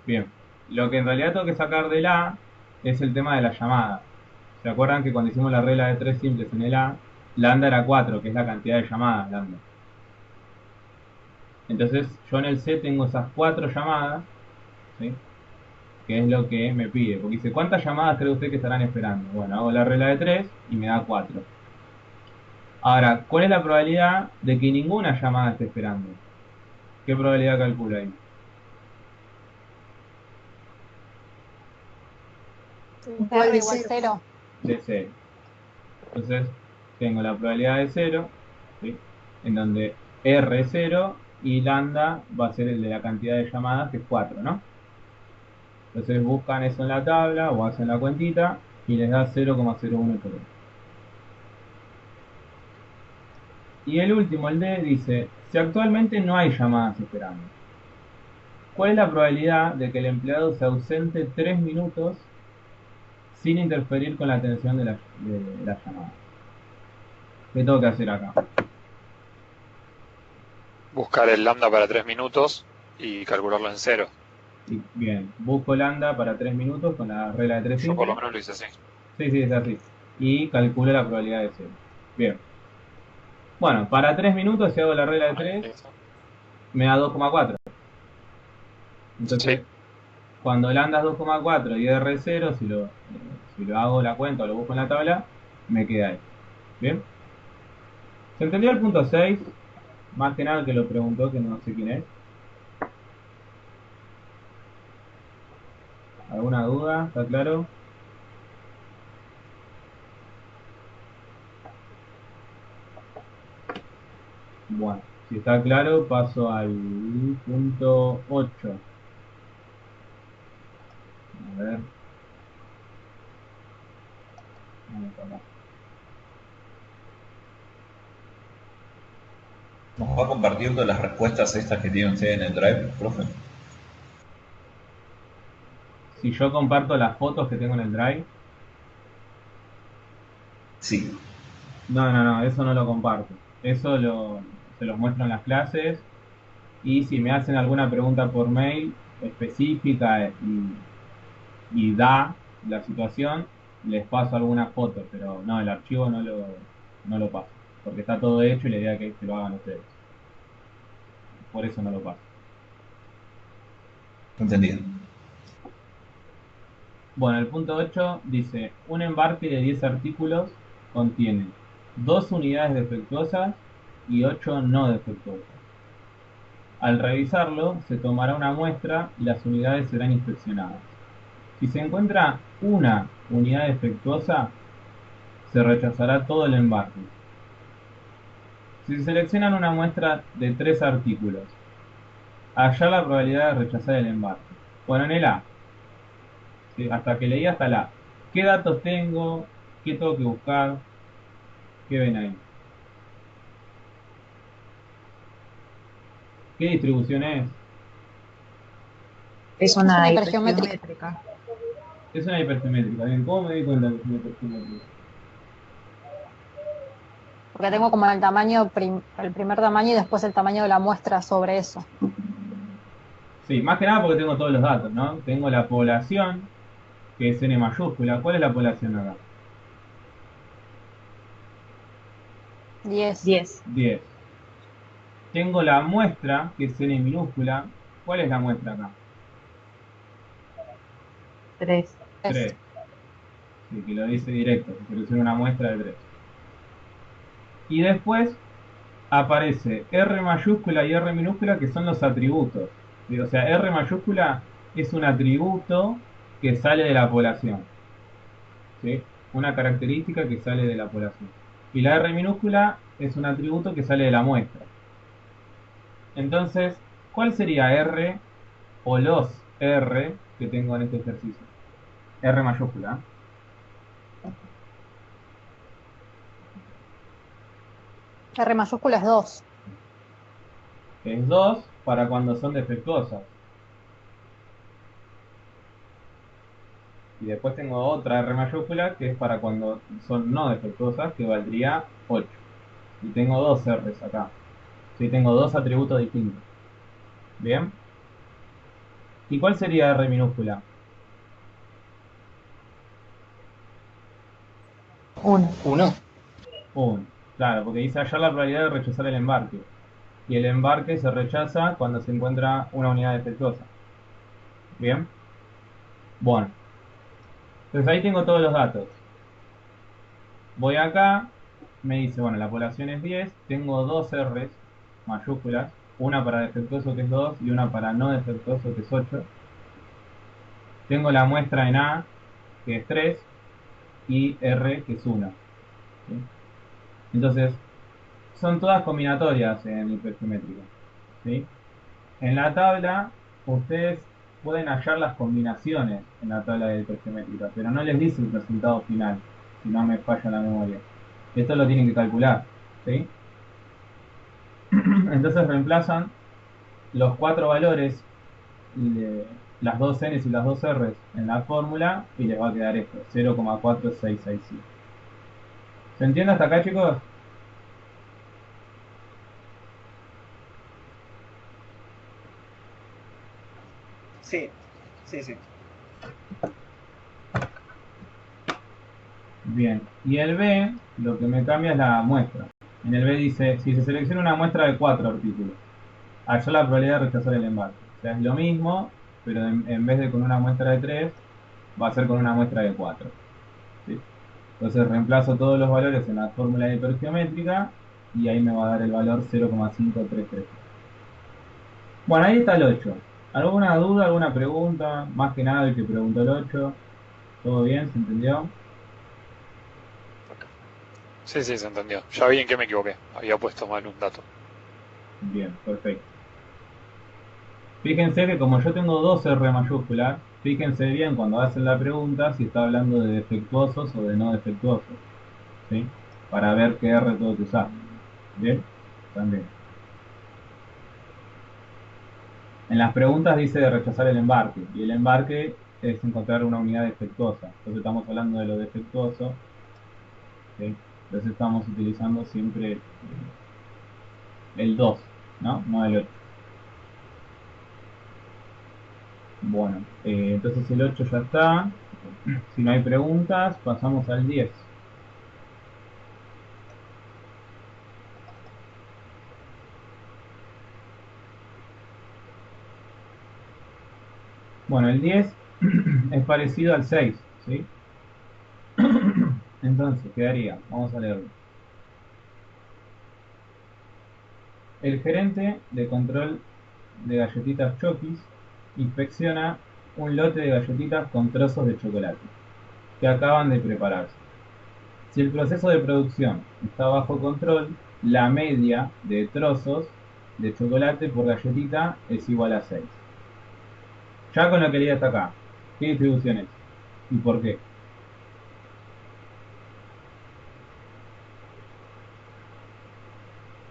Bien. Lo que en realidad tengo que sacar del A es el tema de la llamada. ¿Se acuerdan que cuando hicimos la regla de 3 simples en el A, lambda era 4, que es la cantidad de llamadas, lambda? Entonces yo en el C tengo esas 4 llamadas, ¿sí? Que es lo que me pide. Porque dice, ¿cuántas llamadas cree usted que estarán esperando? Bueno, hago la regla de 3 y me da 4. Ahora, ¿cuál es la probabilidad de que ninguna llamada esté esperando? ¿Qué probabilidad calcula ahí? ¿Cuál R de igual 0? 0. De 0. Entonces, tengo la probabilidad de 0, ¿sí? En donde R es 0 y lambda va a ser el de la cantidad de llamadas, que es 4, ¿no? Entonces buscan eso en la tabla o hacen la cuentita y les da 0,01 por hora. Y el último, el D, dice, si actualmente no hay llamadas esperando, ¿cuál es la probabilidad de que el empleado se ausente 3 minutos sin interferir con la atención de la llamada? ¿Qué tengo que hacer acá? Buscar el lambda para 3 minutos y calcularlo en 0. Y, bien, busco lambda para 3 minutos con la regla de 3 Yo por lo simples. menos lo hice así. Sí, es así. Y calculo la probabilidad de 0. Bien. Bueno, para 3 minutos, si hago la regla de 3, me da 2,4. Entonces, Sí. cuando lambda es 2,4 y R es 0, si lo hago la cuenta o lo busco en la tabla, me queda esto. ¿Bien? ¿Se entendió el punto 6? Más que nada el que lo preguntó, que no sé quién es. ¿Alguna duda? ¿Está claro? Bueno, si está claro, paso al punto 8. A ver. Vamos acá. ¿Nos va a compartir todas las respuestas estas que tiene usted en el Drive, profe? Si yo comparto las fotos que tengo en el Drive, Sí. no, eso no lo comparto. Se los muestro en las clases y si me hacen alguna pregunta por mail específica y da la situación, les paso algunas fotos, pero no, el archivo no lo paso, porque está todo hecho y la idea es que lo hagan ustedes. Por eso no lo paso. Entendido. Bueno, el punto 8 dice, un embarque de 10 artículos contiene 2 unidades defectuosas y 8 no defectuosas. Al revisarlo, se tomará una muestra y las unidades serán inspeccionadas. Si se encuentra una unidad defectuosa, se rechazará todo el embarque. Si se seleccionan una muestra de 3 artículos, hallar la probabilidad de rechazar el embarque. Bueno, en el A, ¿sí? Hasta que leí hasta el A. ¿Qué datos tengo? ¿Qué tengo que buscar? ¿Qué ven ahí? ¿Qué distribución es? Es una hipergeométrica. hipergeométrica. Es una hipersimétrica. Bien, ¿cómo me di cuenta que es una hipersimétrica? Porque tengo como el tamaño, el primer tamaño y después el tamaño de la muestra sobre eso. Sí, más que nada porque tengo todos los datos, ¿no? Tengo la población, que es N mayúscula. ¿Cuál es la población acá? 10. 10. 10. Tengo la muestra, que es N minúscula. ¿Cuál es la muestra acá? 3. 3. Sí, que lo dice directo, se selecciona una muestra de 3. Y después aparece R mayúscula y R minúscula, que son los atributos. ¿Sí? O sea, R mayúscula es un atributo que sale de la población. ¿Sí? Una característica que sale de la población. Y la R minúscula es un atributo que sale de la muestra. Entonces, ¿cuál sería R o los R que tengo en este ejercicio? R mayúscula. R mayúscula es 2. Es 2 para cuando son defectuosas. Y después tengo otra R mayúscula que es para cuando son no defectuosas, que valdría 8. Y tengo 2 R's acá. Sí, tengo 2 atributos distintos. ¿Bien? ¿Y cuál sería R minúscula? 1. 1. 1. Claro, porque dice hallar la probabilidad de rechazar el embarque. Y el embarque se rechaza cuando se encuentra una unidad defectuosa. ¿Bien? Bueno. Entonces ahí tengo todos los datos. Voy acá, me dice, bueno, la población es 10, tengo 2 R's mayúsculas, una para defectuoso que es 2 y una para no defectuoso que es 8. Tengo la muestra en A, que es 3, y R, que es 1. ¿Sí? Entonces, son todas combinatorias en hipergeométrica. ¿Sí? En la tabla, ustedes pueden hallar las combinaciones en la tabla de hipergeométrica, pero no les dice el resultado final, si no me falla la memoria. Esto lo tienen que calcular. ¿Sí? Entonces reemplazan los 4 valores, las 2 N's y las 2 R's en la fórmula y les va a quedar esto, 0,4665. ¿Se entiende hasta acá, chicos? Sí, sí, sí. Bien. Y el B, lo que me cambia es la muestra. En el B dice, si se selecciona una muestra de 4 artículos, hallar la probabilidad de rechazar el embarque. O sea, es lo mismo, pero en vez de con una muestra de 3, va a ser con una muestra de 4. ¿Sí? Entonces reemplazo todos los valores en la fórmula hipergeométrica y ahí me va a dar el valor 0,533. Bueno, ahí está el 8. ¿Alguna duda, alguna pregunta? Más que nada el que preguntó el 8. ¿Todo bien? ¿Se entendió? Sí, sí, se entendió. Ya vi en qué me equivoqué. Había puesto mal un dato. Bien, perfecto. Fíjense que como yo tengo 2 R mayúsculas, fíjense bien cuando hacen la pregunta si está hablando de defectuosos o de no defectuosos. ¿Sí? Para ver qué R tengo que usar. ¿Bien? También. En las preguntas dice de rechazar el embarque, y el embarque es encontrar una unidad defectuosa. Entonces estamos hablando de lo defectuoso, ¿sí? Entonces estamos utilizando siempre el 2, ¿no? No el 8. Bueno, entonces el 8 ya está. Si no hay preguntas, pasamos al 10. Bueno, el 10 es parecido al 6, ¿sí? Entonces, quedaría, vamos a leerlo. El gerente de control de galletitas Chokis inspecciona un lote de galletitas con trozos de chocolate que acaban de prepararse. Si el proceso de producción está bajo control, la media de trozos de chocolate por galletita es igual a 6. Ya con lo que leí hasta acá, ¿qué distribución es? ¿Y por qué?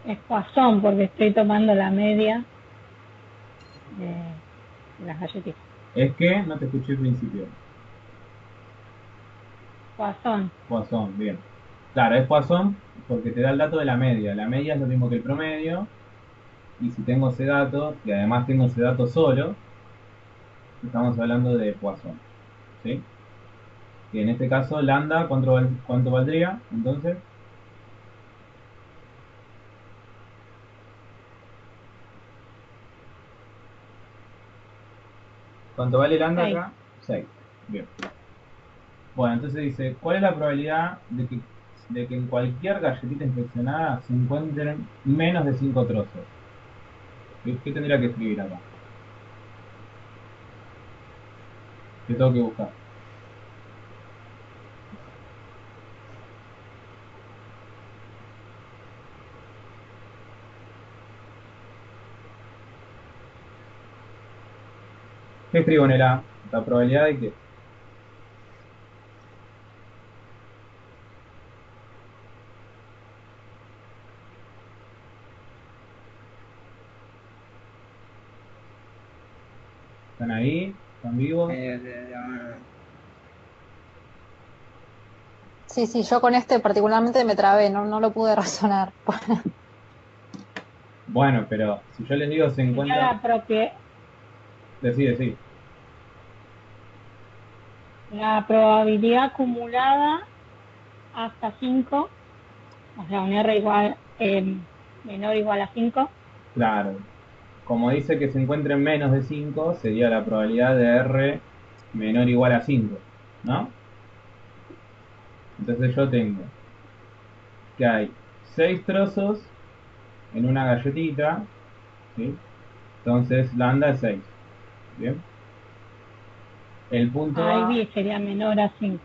Es Poisson porque estoy tomando la media de las galletitas. Es que no te escuché al principio. Poisson. Poisson, bien. Claro, es Poisson porque te da el dato de la media. La media es lo mismo que el promedio. Y si tengo ese dato, y además tengo ese dato solo, estamos hablando de Poisson. ¿Sí? Y en este caso, lambda, ¿cuánto valdría? Entonces, ¿cuánto vale lambda acá? 6. Bien. Bueno, entonces dice, ¿cuál es la probabilidad de que en cualquier galletita inspeccionada se encuentren menos de 5 trozos? ¿Qué tendría que escribir acá? ¿Qué tengo que buscar? ¿Qué escribo en el A? La probabilidad de que... ¿Están ahí? ¿Están vivos? Sí, sí, yo con este particularmente me trabé, no lo pude razonar. Bueno, pero si yo les digo se Sería encuentra... la propiedad. Decí. La probabilidad acumulada hasta 5, o sea, un R igual, menor o igual a 5. Claro. Como dice que se encuentren menos de 5, sería la probabilidad de R menor o igual a 5, ¿no? Entonces yo tengo que hay 6 trozos en una galletita, ¿sí? Entonces lambda es 6. ¿Bien? El punto A, Ahí sería menor a 5.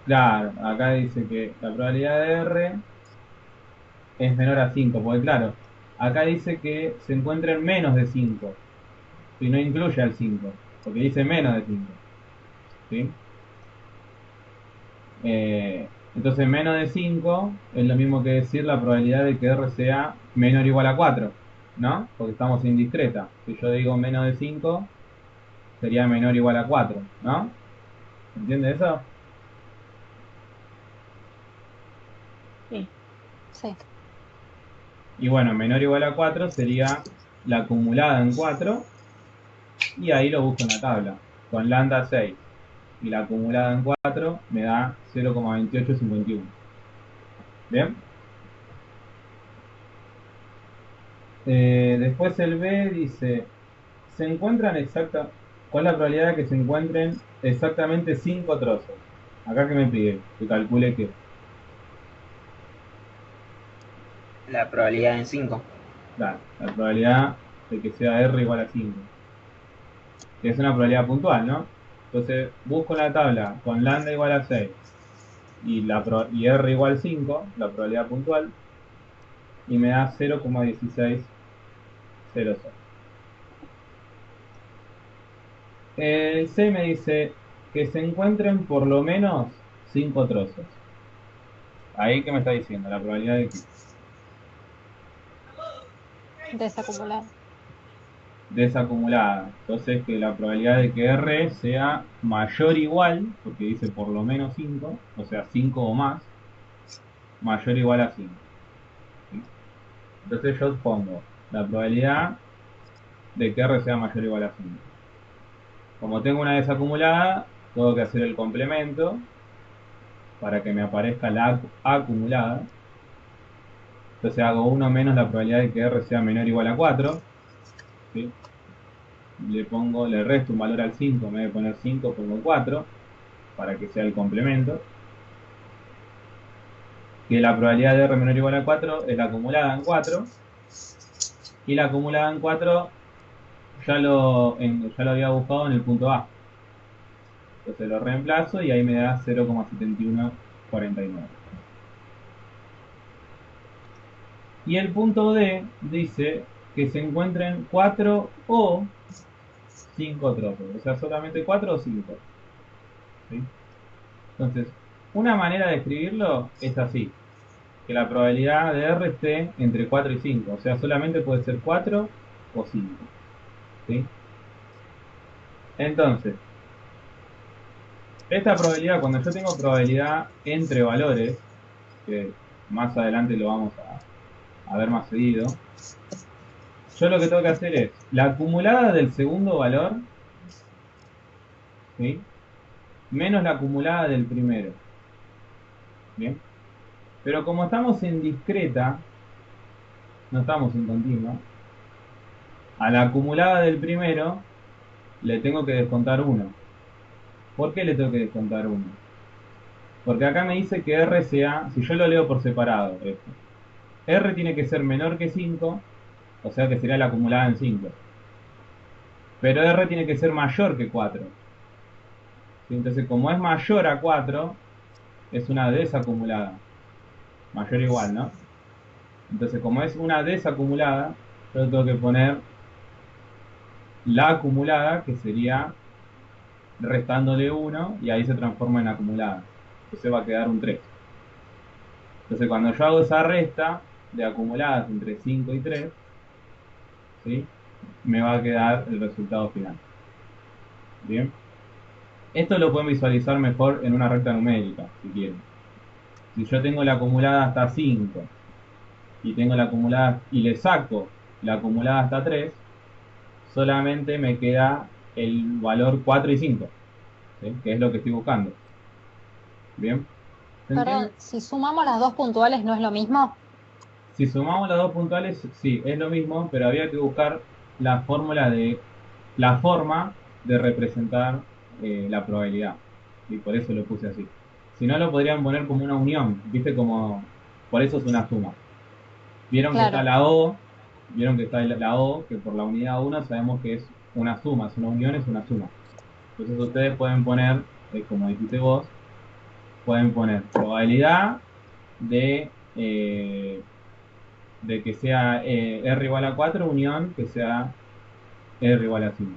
claro, acá dice que la probabilidad de R es menor a 5, porque claro, acá dice que se encuentren menos de 5, y no incluye al 5, porque dice menos de 5, ¿sí? Entonces menos de 5 es lo mismo que decir la probabilidad de que R sea menor o igual a 4, ¿no? Porque estamos en discreta. Si yo digo menos de 5, sería menor o igual a 4, ¿no? ¿Entiendes eso? Sí. Sí. Y bueno, menor o igual a 4 sería la acumulada en 4, y ahí lo busco en la tabla, con lambda 6. Y la acumulada en 4 me da 0,2851. ¿Bien? Después el B dice, se encuentran ¿cuál es la probabilidad de que se encuentren exactamente 5 trozos? Acá que me pide, que calcule que, La probabilidad en 5. claro, la probabilidad de que sea R igual a 5, que es una probabilidad puntual, ¿no? Entonces busco en la tabla con lambda igual a 6 y R igual a 5, la probabilidad puntual, y me da 0,1606. El C me dice que se encuentren por lo menos 5 trozos. Ahí que me está diciendo, la probabilidad de que... Desacumular. desacumulada. Entonces que la probabilidad de que R sea mayor o igual, porque dice por lo menos 5, o sea 5 o más, mayor o igual a 5. ¿Sí? Entonces yo pongo la probabilidad de que R sea mayor o igual a 5. Como tengo una desacumulada, tengo que hacer el complemento para que me aparezca la acumulada. Entonces hago 1 menos la probabilidad de que R sea menor o igual a 4. ¿Sí? Le resto un valor al 5, en vez de poner 5 pongo 4 para que sea el complemento. Que la probabilidad de R menor o igual a 4 es la acumulada en 4. Y la acumulada en 4 ya lo había buscado en el punto A. Entonces lo reemplazo y ahí me da 0,7149. Y el punto D dice que se encuentren 4 o 5 tropos. O sea, solamente 4 o 5. ¿Sí? Entonces, una manera de escribirlo es así. Que la probabilidad de R esté entre 4 y 5. O sea, solamente puede ser 4 o 5. ¿Sí? Entonces, esta probabilidad, cuando yo tengo probabilidad entre valores, que más adelante lo vamos a ver más seguido, yo lo que tengo que hacer es la acumulada del segundo valor, ¿sí? Menos la acumulada del primero. ¿Bien? Pero como estamos en discreta, no estamos en continua, a la acumulada del primero le tengo que descontar 1. ¿Por qué le tengo que descontar 1? Porque acá me dice que R sea, si yo lo leo por separado, esto, R tiene que ser menor que 5, o sea que sería la acumulada en 5. Pero R tiene que ser mayor que 4. ¿Sí? Entonces, como es mayor a 4, es una desacumulada. Mayor o igual, ¿no? Entonces, como es una desacumulada, yo tengo que poner la acumulada, que sería restándole 1, y ahí se transforma en acumulada. Entonces va a quedar un 3. Entonces, cuando yo hago esa resta de acumuladas entre 5 y 3, ¿sí? Me va a quedar el resultado final. Bien. Esto lo pueden visualizar mejor en una recta numérica, si quieren. Si yo tengo la acumulada hasta 5 y tengo la acumulada y le saco la acumulada hasta 3, solamente me queda el valor 4 y 5, ¿sí? Que es lo que estoy buscando. Bien. ¿Se entiende? Perdón, si sumamos las dos puntuales, ¿no es lo mismo? Si sumamos las dos puntuales, sí, es lo mismo, pero había que buscar la forma de representar la probabilidad. Y por eso lo puse así. Si no, lo podrían poner como una unión, ¿viste? Como, por eso es una suma. Vieron que Claro. está la O, vieron que está la O, que por la unidad 1 sabemos que es una suma, es una unión, es una suma. Entonces ustedes pueden poner, como dijiste vos, pueden poner probabilidad de que sea R igual a 4 unión que sea R igual a 5.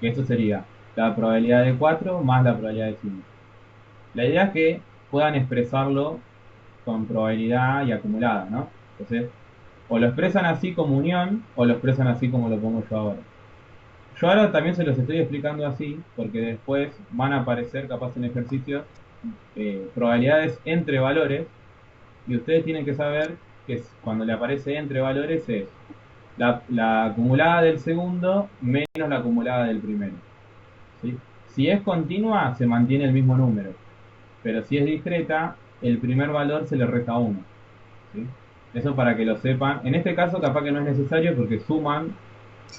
Que eso sería la probabilidad de 4 más la probabilidad de 5. La idea es que puedan expresarlo con probabilidad y acumulada, ¿no? Entonces, o lo expresan así como unión, o lo expresan así como lo pongo yo ahora. Yo ahora también se los estoy explicando así, porque después van a aparecer, capaz en ejercicios, probabilidades entre valores, y ustedes tienen que saber que cuando le aparece entre valores es la acumulada del segundo menos la acumulada del primero. ¿Sí? Si es continua, se mantiene el mismo número. Pero si es discreta, el primer valor se le resta 1. ¿Sí? Eso para que lo sepan. En este caso capaz que no es necesario porque suman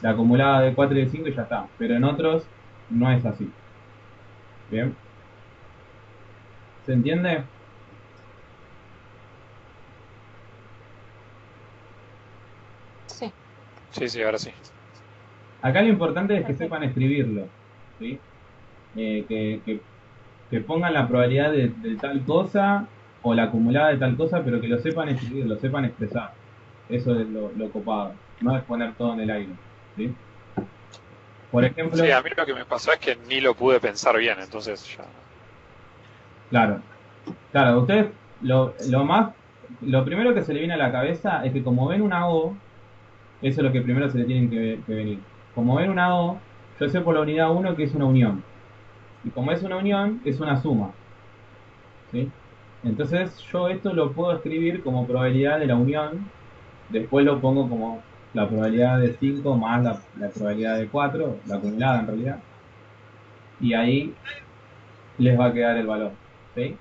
la acumulada de 4 y de 5 y ya está. Pero en otros no es así. ¿Bien? ¿Se entiende? Sí. Sí, ahora sí. Acá lo importante es que Perfecto. sepan escribirlo. ¿Sí? Que pongan la probabilidad de tal cosa o la acumulada de tal cosa, pero que lo sepan escribir, lo sepan expresar. Eso es lo copado. No es poner todo en el aire. ¿Sí? Por ejemplo, Sí, a mí lo que me pasó es que ni lo pude pensar bien, entonces ya. claro, ustedes lo primero que se le viene a la cabeza es que como ven una O, eso es lo que primero se le tienen que venir. como ven una O, yo sé por la unidad 1 que es una unión. Y como es una unión, es una suma. ¿Sí? Entonces yo esto lo puedo escribir como probabilidad de la unión. Después lo pongo como la probabilidad de 5 más la probabilidad de 4, la acumulada en realidad. Y ahí les va a quedar el valor. ¿Sí?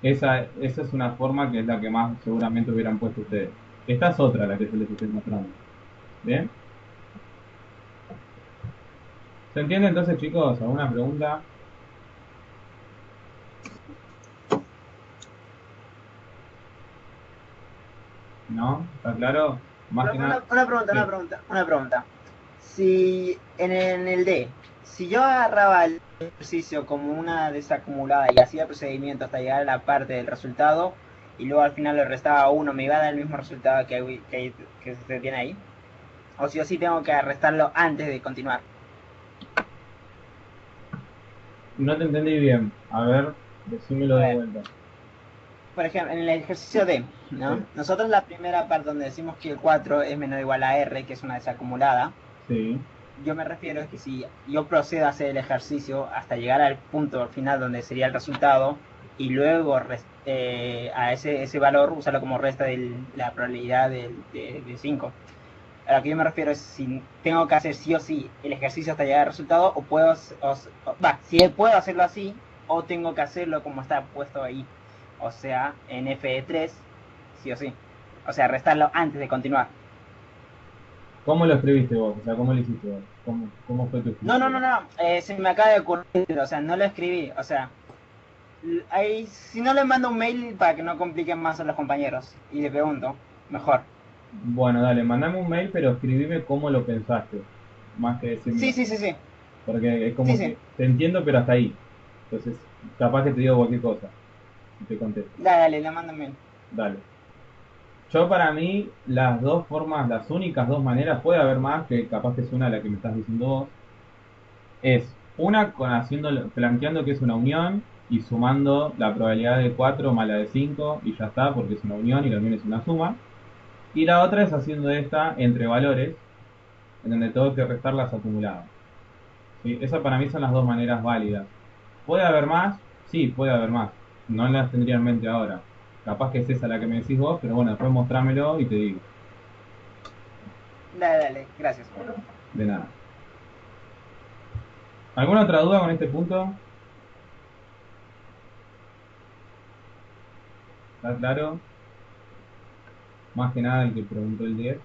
Esa es una forma que es la que más seguramente hubieran puesto ustedes. Esta es otra, la que yo les estoy mostrando. ¿Bien? ¿Se entiende entonces, chicos? ¿Alguna pregunta? ¿No? ¿Está claro? Más que nada. Una pregunta. Si en el D, si yo agarraba el ejercicio como una desacumulada y hacía el procedimiento hasta llegar a la parte del resultado y luego al final le restaba 1, ¿me iba a dar el mismo resultado que se tiene ahí? O si yo sí tengo que restarlo antes de continuar. No te entendí bien. A ver, decímelo de vuelta. Por ejemplo, en el ejercicio D, ¿no? Sí. Nosotros la primera parte donde decimos que el 4 es menor o igual a R, que es una desacumulada, Sí. yo me refiero a que si yo procedo a hacer el ejercicio hasta llegar al punto final donde sería el resultado y luego a ese valor usarlo como resta de la probabilidad de 5. A lo que yo me refiero es si tengo que hacer sí o sí el ejercicio hasta llegar al resultado o puedo, si puedo hacerlo así o tengo que hacerlo como está puesto ahí. O sea, en f de 3, sí o sí. O sea, restarlo antes de continuar. ¿Cómo lo escribiste vos? O sea, ¿cómo lo hiciste vos? ¿Cómo fue tu escritura? No. Se me acaba de ocurrir, o sea, no lo escribí. O sea, ahí, si no le mando un mail para que no compliquen más a los compañeros. Y le pregunto, mejor. Bueno, dale, mandame un mail, pero escribime cómo lo pensaste. Más que decirme. Sí. Porque es como Sí, que sí. te entiendo, pero hasta ahí. Entonces, capaz que te digo cualquier cosa. Y te contesto. Dale, le mando un mail. Dale. Yo para mí, las dos formas, las únicas dos maneras, puede haber más, que capaz que es una la que me estás diciendo vos, es una planteando que es una unión y sumando la probabilidad de 4 más la de 5 y ya está, porque es una unión y la unión es una suma. Y la otra es haciendo esta entre valores, en donde tengo que restar las acumuladas. ¿Sí? Esas para mí son las dos maneras válidas. ¿Puede haber más? Sí, puede haber más. No las tendría en mente ahora. Capaz que es esa la que me decís vos, pero bueno, después mostrámelo y te digo. Dale, gracias. De nada. ¿Alguna otra duda con este punto? ¿Está claro? Más que nada el que preguntó el 10.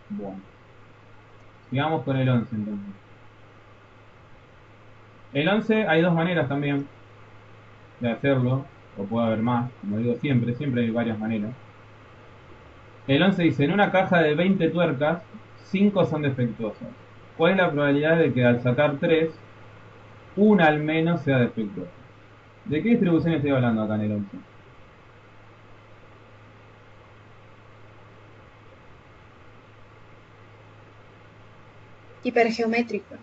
Bueno. Sigamos con el 11 entonces. El 11 hay dos maneras también de hacerlo, o puede haber más, como digo siempre hay varias maneras. El 11 dice, en una caja de 20 tuercas, 5 son defectuosas. ¿Cuál es la probabilidad de que al sacar 3, una al menos sea defectuosa? ¿De qué distribución estoy hablando acá en el 11? Hipergeométrica.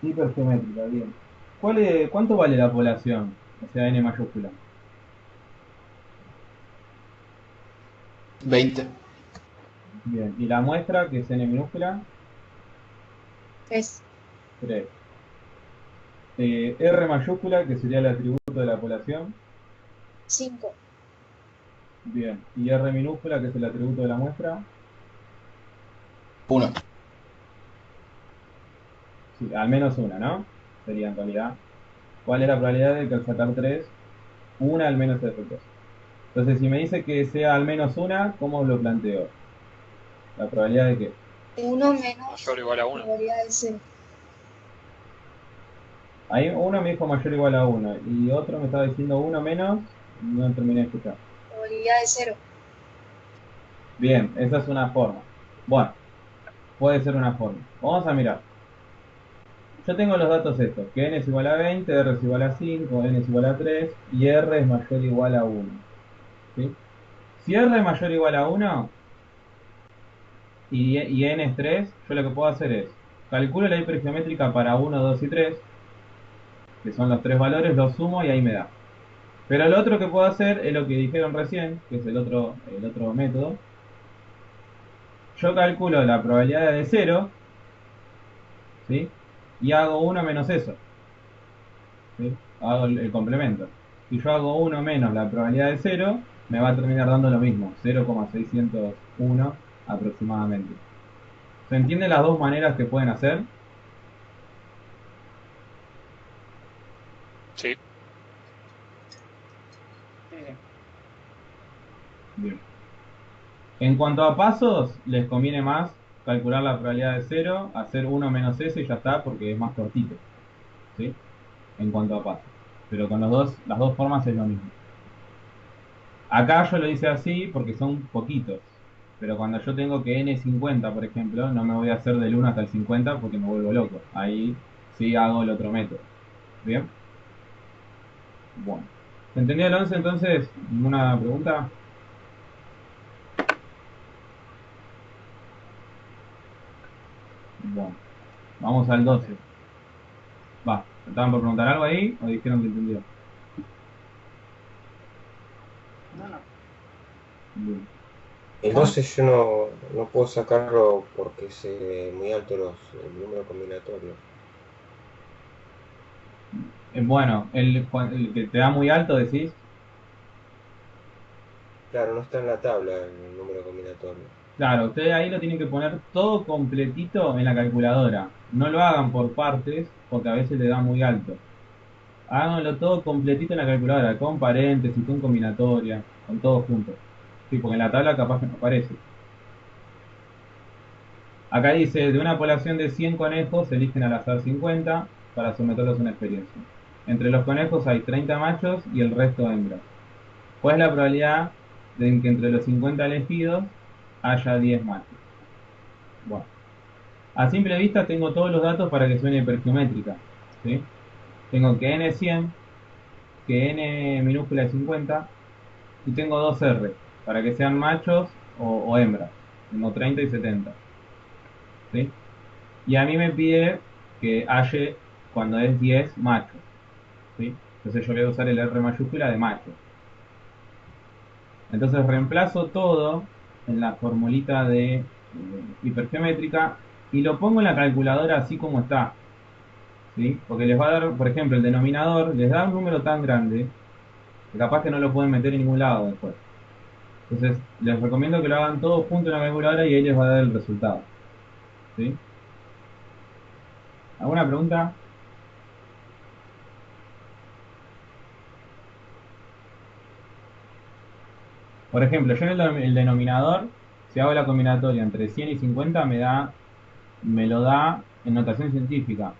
Hipergeométrica, bien. ¿Cuánto vale la población? O sea, n mayúscula. 20. Bien. ¿Y la muestra, que es n minúscula? 3. 3. R mayúscula, que sería el atributo de la población. 5. Bien. ¿Y R minúscula, que es el atributo de la muestra? 1. Sí, al menos una, ¿no? Sería en realidad. ¿Cuál es la probabilidad de que al sacar 3, una al menos sea defectuosa? Entonces, si me dice que sea al menos una, ¿cómo lo planteo? ¿La probabilidad de qué? 1 menos Mayor o igual a 1. probabilidad de 0. Ahí uno me dijo mayor o igual a 1 y otro me estaba diciendo 1 menos, no terminé de escuchar. Probabilidad de 0. Bien, esa es una forma. Bueno, puede ser una forma. Vamos a mirar. Yo tengo los datos estos, que n es igual a 20, r es igual a 5, n es igual a 3 y r es mayor o igual a 1. ¿Sí? Si r es mayor o igual a 1 y n es 3, yo lo que puedo hacer es, calculo la hipergeométrica para 1, 2 y 3, que son los tres valores, los sumo y ahí me da. Pero lo otro que puedo hacer es lo que dijeron recién, que es el otro método. Yo calculo la probabilidad de 0, ¿sí? Y hago 1 menos eso, ¿sí? Hago el complemento. Si yo hago 1 menos la probabilidad de 0, me va a terminar dando lo mismo, 0,601 aproximadamente. ¿Se entienden las dos maneras que pueden hacer? Sí. Sí, sí. Bien. En cuanto a pasos, les conviene más calcular la probabilidad de 0, hacer 1 menos eso y ya está, porque es más cortito, ¿sí? En cuanto a pasos. Pero con las dos formas es lo mismo. Acá yo lo hice así porque son poquitos. Pero cuando yo tengo que n50, por ejemplo, no me voy a hacer del 1 hasta el 50 porque me vuelvo loco. Ahí sí hago el otro método. ¿Bien? Bueno. ¿Se entendió el 11 entonces? ¿Ninguna pregunta? Bueno. Vamos al 12. Va. ¿Estaban por preguntar algo ahí o dijeron que entendió? No, no. Bien. El 12 yo no puedo sacarlo porque es muy alto el número combinatorio. Bueno, el que te da muy alto decís. Claro, no está en la tabla el número combinatorio. Claro, ustedes ahí lo tienen que poner todo completito en la calculadora. No lo hagan por partes porque a veces le da muy alto. Háganlo todo completito en la calculadora, con paréntesis, con combinatoria, con todo junto. Sí, porque en la tabla capaz que no aparece. Acá dice, de una población de 100 conejos, se eligen al azar 50 para someterlos a una experiencia. Entre los conejos hay 30 machos y el resto hembras. ¿Cuál es la probabilidad de que entre los 50 elegidos haya 10 machos? Bueno, a simple vista tengo todos los datos para que suene hipergeométrica, ¿sí? Tengo que n es 100, que n minúscula es 50 y tengo dos R para que sean machos o hembras. Tengo 30 y 70, ¿sí? Y a mí me pide que haya cuando es 10 machos, ¿sí? Entonces yo voy a usar el R mayúscula de macho. Entonces reemplazo todo en la formulita de hipergeométrica y lo pongo en la calculadora así como está, ¿sí? Porque les va a dar, por ejemplo, el denominador les da un número tan grande que capaz que no lo pueden meter en ningún lado después. Entonces les recomiendo que lo hagan todo junto en la calculadora y ahí les va a dar el resultado, ¿sí? ¿Alguna pregunta? Por ejemplo, yo en el denominador, si hago la combinatoria entre 100 y 50, me lo da en notación científica.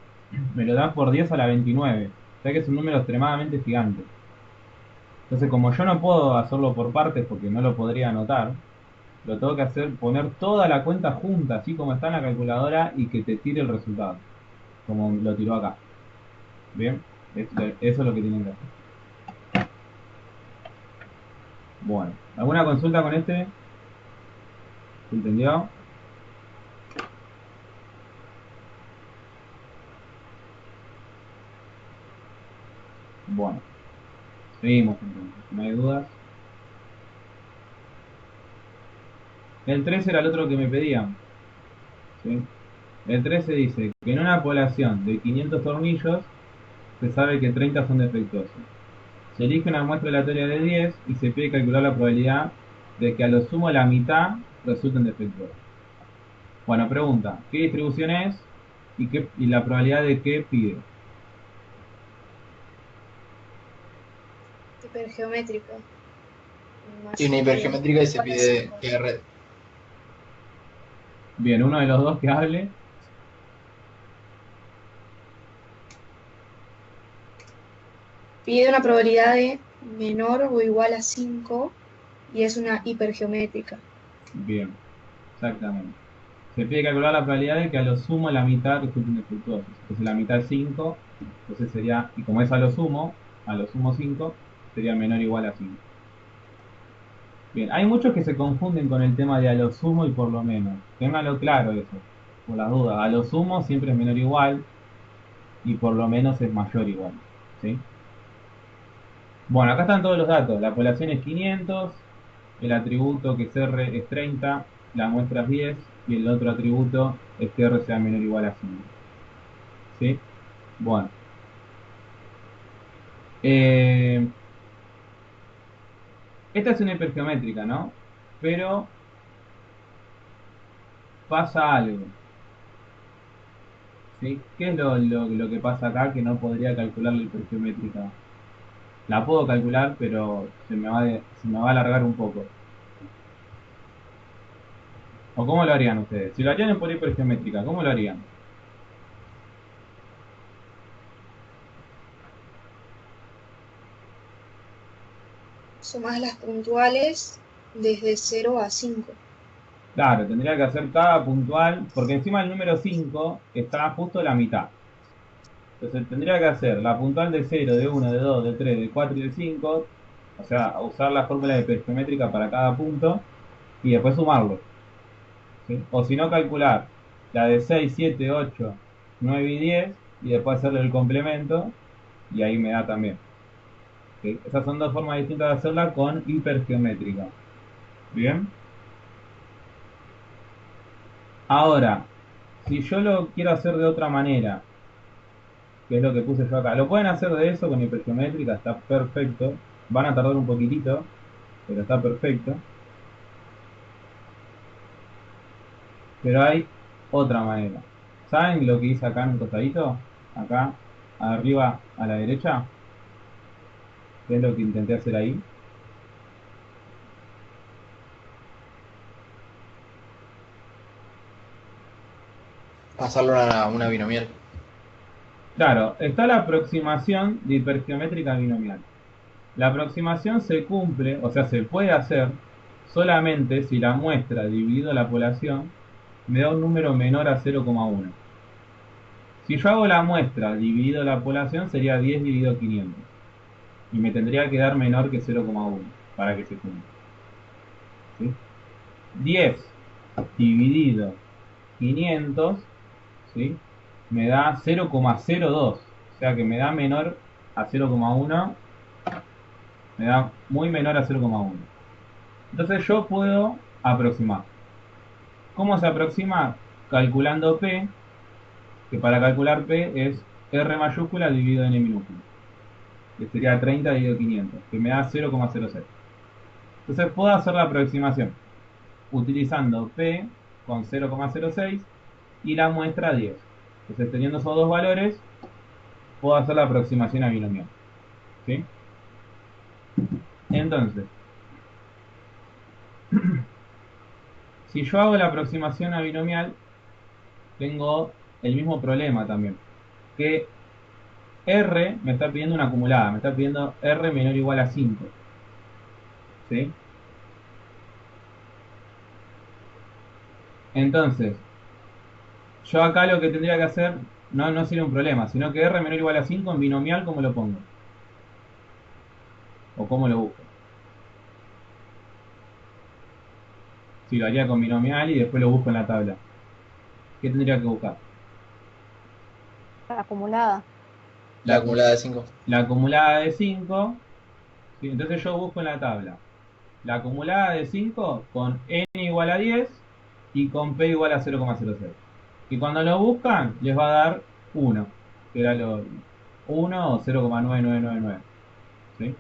Me lo da por 10 a la 29. O sea que es un número extremadamente gigante. Entonces, como yo no puedo hacerlo por partes porque no lo podría anotar, lo tengo que hacer, poner toda la cuenta junta, así como está en la calculadora, y que te tire el resultado, como lo tiró acá. ¿Bien? Eso es lo que tienen que hacer. Bueno, ¿alguna consulta con este? ¿Se entendió? Bueno, seguimos entonces. ¿No hay dudas? El 13 era el otro que me pedían, ¿sí? El 13 dice que en una población de 500 tornillos se sabe que 30 son defectuosos. Se elige una muestra aleatoria de 10 y se pide calcular la probabilidad de que a lo sumo la mitad resulten defectuosos. Bueno, pregunta, ¿qué distribución es y la probabilidad de qué pide? Hipergeométrica. Y una hipergeométrica y se pide R. Bien, uno de los dos que hable. Pide una probabilidad de menor o igual a 5 y es una hipergeométrica. Bien, exactamente. Se pide calcular la probabilidad de que a lo sumo la mitad resulten defectuosos. Entonces la mitad es 5, entonces sería, y como es a lo sumo 5, sería menor o igual a 5. Bien, hay muchos que se confunden con el tema de a lo sumo y por lo menos. Ténganlo claro eso, por las dudas. A lo sumo siempre es menor o igual y por lo menos es mayor o igual, ¿sí? Bueno, acá están todos los datos. La población es 500, el atributo que es R es 30, la muestra es 10 y el otro atributo es que R sea menor o igual a 5. ¿Sí? Bueno. Esta es una hipergeométrica, ¿no? Pero pasa algo. ¿Sí? ¿Qué es lo que pasa acá que no podría calcular la hipergeométrica? La puedo calcular, pero se me va a alargar un poco. ¿O cómo lo harían ustedes? Si lo harían por hipergeométrica, ¿cómo lo harían? Sumás las puntuales desde 0 a 5. Claro, tendría que hacer cada puntual, porque encima el número 5 está justo a la mitad. Entonces tendría que hacer la puntual de 0, de 1, de 2, de 3, de 4 y de 5. O sea, usar la fórmula de hipergeométrica para cada punto y después sumarlo. ¿Sí? O si no, calcular la de 6, 7, 8, 9 y 10 y después hacerle el complemento y ahí me da también. ¿Sí? Esas son dos formas distintas de hacerla con hipergeométrica. ¿Bien? Ahora, si yo lo quiero hacer de otra manera, que es lo que puse yo acá, lo pueden hacer de eso con hipergeométrica, está perfecto. Van a tardar un poquitito, pero está perfecto. Pero hay otra manera. ¿Saben lo que hice acá en un costadito? Acá, arriba a la derecha. ¿Qué es lo que intenté hacer ahí? Pasarlo a una binomial. Claro, está la aproximación de hipergeométrica binomial. La aproximación se cumple, o sea, se puede hacer solamente si la muestra dividido la población me da un número menor a 0,1. Si yo hago la muestra dividido la población sería 10 dividido 500 y me tendría que dar menor que 0,1 para que se cumpla. ¿Sí? 10 dividido 500, ¿sí? Me da 0,02, o sea que me da menor a 0,1, me da muy menor a 0,1. Entonces yo puedo aproximar. ¿Cómo se aproxima? Calculando P, que para calcular P es R mayúscula dividido en N minúscula, que sería 30 dividido 500, que me da 0,06. Entonces puedo hacer la aproximación utilizando P con 0,06 y la muestra 10. Entonces teniendo esos dos valores, puedo hacer la aproximación a binomial. ¿Sí? Entonces, si yo hago la aproximación a binomial, tengo el mismo problema también. Que R me está pidiendo una acumulada, me está pidiendo R menor o igual a 5. ¿Sí? Entonces, yo acá lo que tendría que hacer no sería un problema, sino que R menor o igual a 5 en binomial, ¿cómo lo pongo? ¿O cómo lo busco? Si lo haría con binomial y después lo busco en la tabla. ¿Qué tendría que buscar? La acumulada. La acumulada de 5. La acumulada de 5. ¿Sí? Entonces yo busco en la tabla la acumulada de 5 con n igual a 10 y con p igual a 0,06. Y cuando lo buscan, les va a dar 1, que era lo 1 o 0,9999. ¿Sí?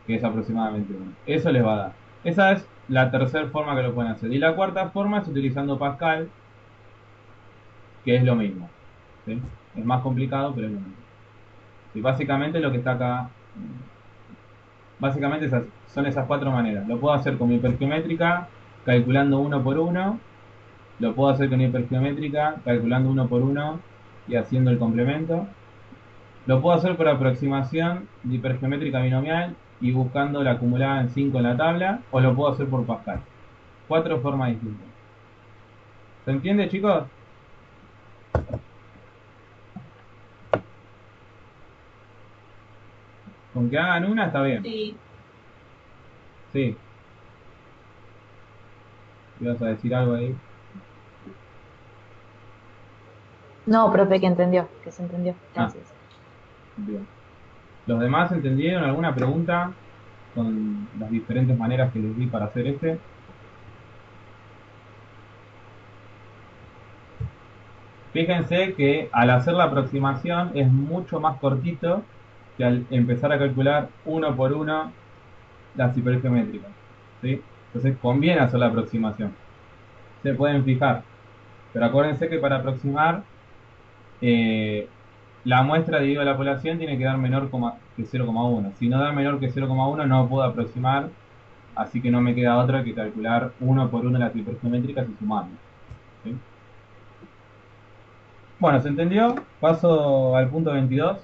Que es aproximadamente 1. Eso les va a dar. Esa es la tercera forma que lo pueden hacer. Y la cuarta forma es utilizando Pascal, que es lo mismo. ¿Sí? Es más complicado, pero es lo mismo. Sí, básicamente lo que está acá, básicamente son esas cuatro maneras. Lo puedo hacer con hipergeométrica, calculando uno por uno. Lo puedo hacer con hipergeométrica, calculando uno por uno y haciendo el complemento. Lo puedo hacer por aproximación de hipergeométrica binomial y buscando la acumulada en 5 en la tabla, o lo puedo hacer por Pascal. Cuatro formas distintas. ¿Se entiende, chicos? Con que hagan una está bien. Sí. Sí. ¿Ibas a decir algo ahí? No, profe, que entendió, que se entendió. Gracias. Bien. ¿Los demás entendieron alguna pregunta con las diferentes maneras que les di para hacer este? Fíjense que al hacer la aproximación es mucho más cortito que al empezar a calcular uno por uno las hipergeométricas, ¿sí? Entonces conviene hacer la aproximación. Se pueden fijar. Pero acuérdense que para aproximar, la muestra dividido la población tiene que dar menor que 0,1. Si no da menor que 0,1 no puedo aproximar, así que no me queda otra que calcular uno por uno las hipergeométricas y sumarlas, ¿sí? Bueno, ¿se entendió? Paso al punto 22.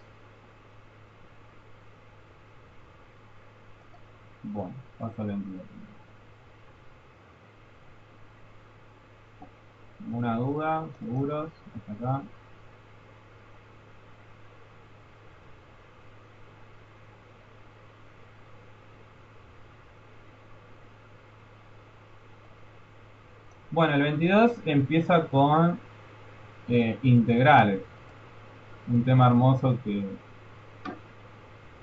Bueno, paso al 22. ¿Una duda? ¿Seguros? Hasta acá. Bueno, el 22 empieza con integrales. Un tema hermoso que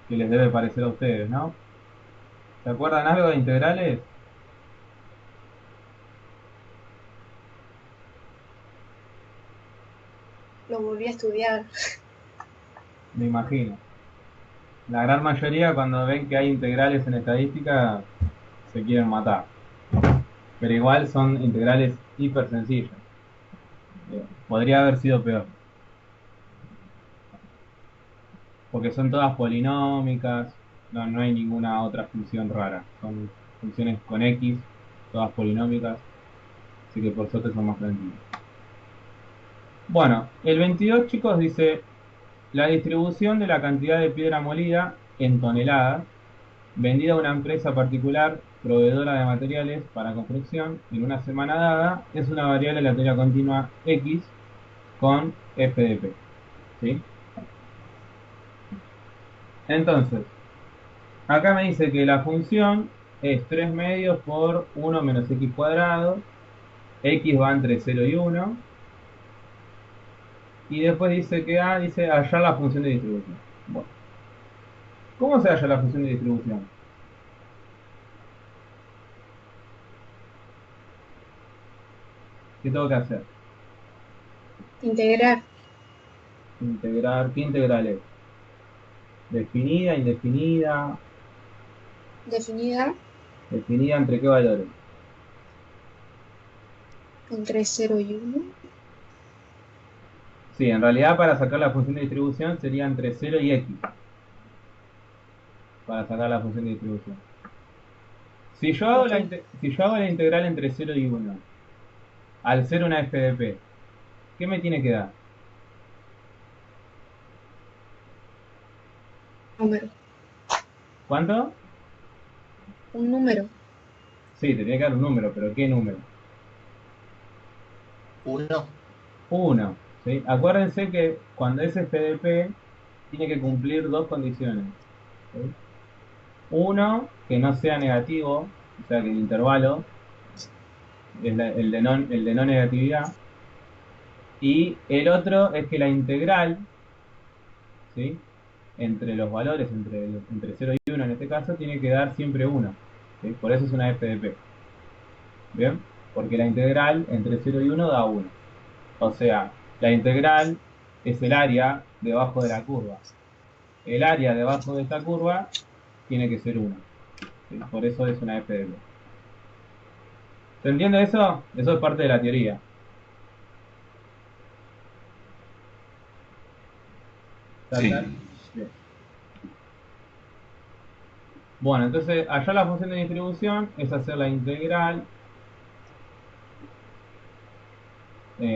les debe parecer a ustedes, ¿no? ¿Se acuerdan algo de integrales? Lo volví a estudiar. Me imagino. La gran mayoría cuando ven que hay integrales en estadística se quieren matar. Pero igual son integrales hiper sencillas. Podría haber sido peor. Porque son todas polinómicas, no hay ninguna otra función rara. Son funciones con X, todas polinómicas. Así que por suerte son más tranquilos. Bueno, el 22, chicos, dice la distribución de la cantidad de piedra molida en toneladas vendida a una empresa particular proveedora de materiales para construcción en una semana dada es una variable aleatoria continua X con f de p, ¿sí? Entonces, acá me dice que la función es 3 medios por 1 menos x cuadrado, x va entre 0 y 1, y después dice que dice hallar la función de distribución. Bueno, ¿cómo se halla la función de distribución? ¿Qué tengo que hacer? Integrar. Integrar, ¿qué integral es? Definida, indefinida. Definida Definida entre qué valores. entre 0 y 1. Sí, en realidad para sacar la función de distribución sería entre 0 y x. Para sacar la función de distribución. Si yo hago, si yo hago la integral entre 0 y 1, al ser una f de p, ¿qué me tiene que dar? Número. ¿Cuánto? Un número. Sí, te tiene que dar un número, pero ¿qué número? 1. 1. ¿Sí? Acuérdense que cuando es f de p, tiene que cumplir dos condiciones. ¿Sí? Uno, que no sea negativo, o sea que el intervalo es el de no negatividad. Y el otro es que la integral, ¿sí?, entre los valores, entre 0 y 1 en este caso, tiene que dar siempre 1. ¿Sí? Por eso es una f de p. ¿Bien? Porque la integral entre 0 y 1 da 1. O sea, la integral es el área debajo de la curva. El área debajo de esta curva tiene que ser 1. ¿Sí? Por eso es una f de p. ¿Se entiende eso? Eso es parte de la teoría. Sí. Bien. Bueno, entonces allá la función de distribución es hacer la integral.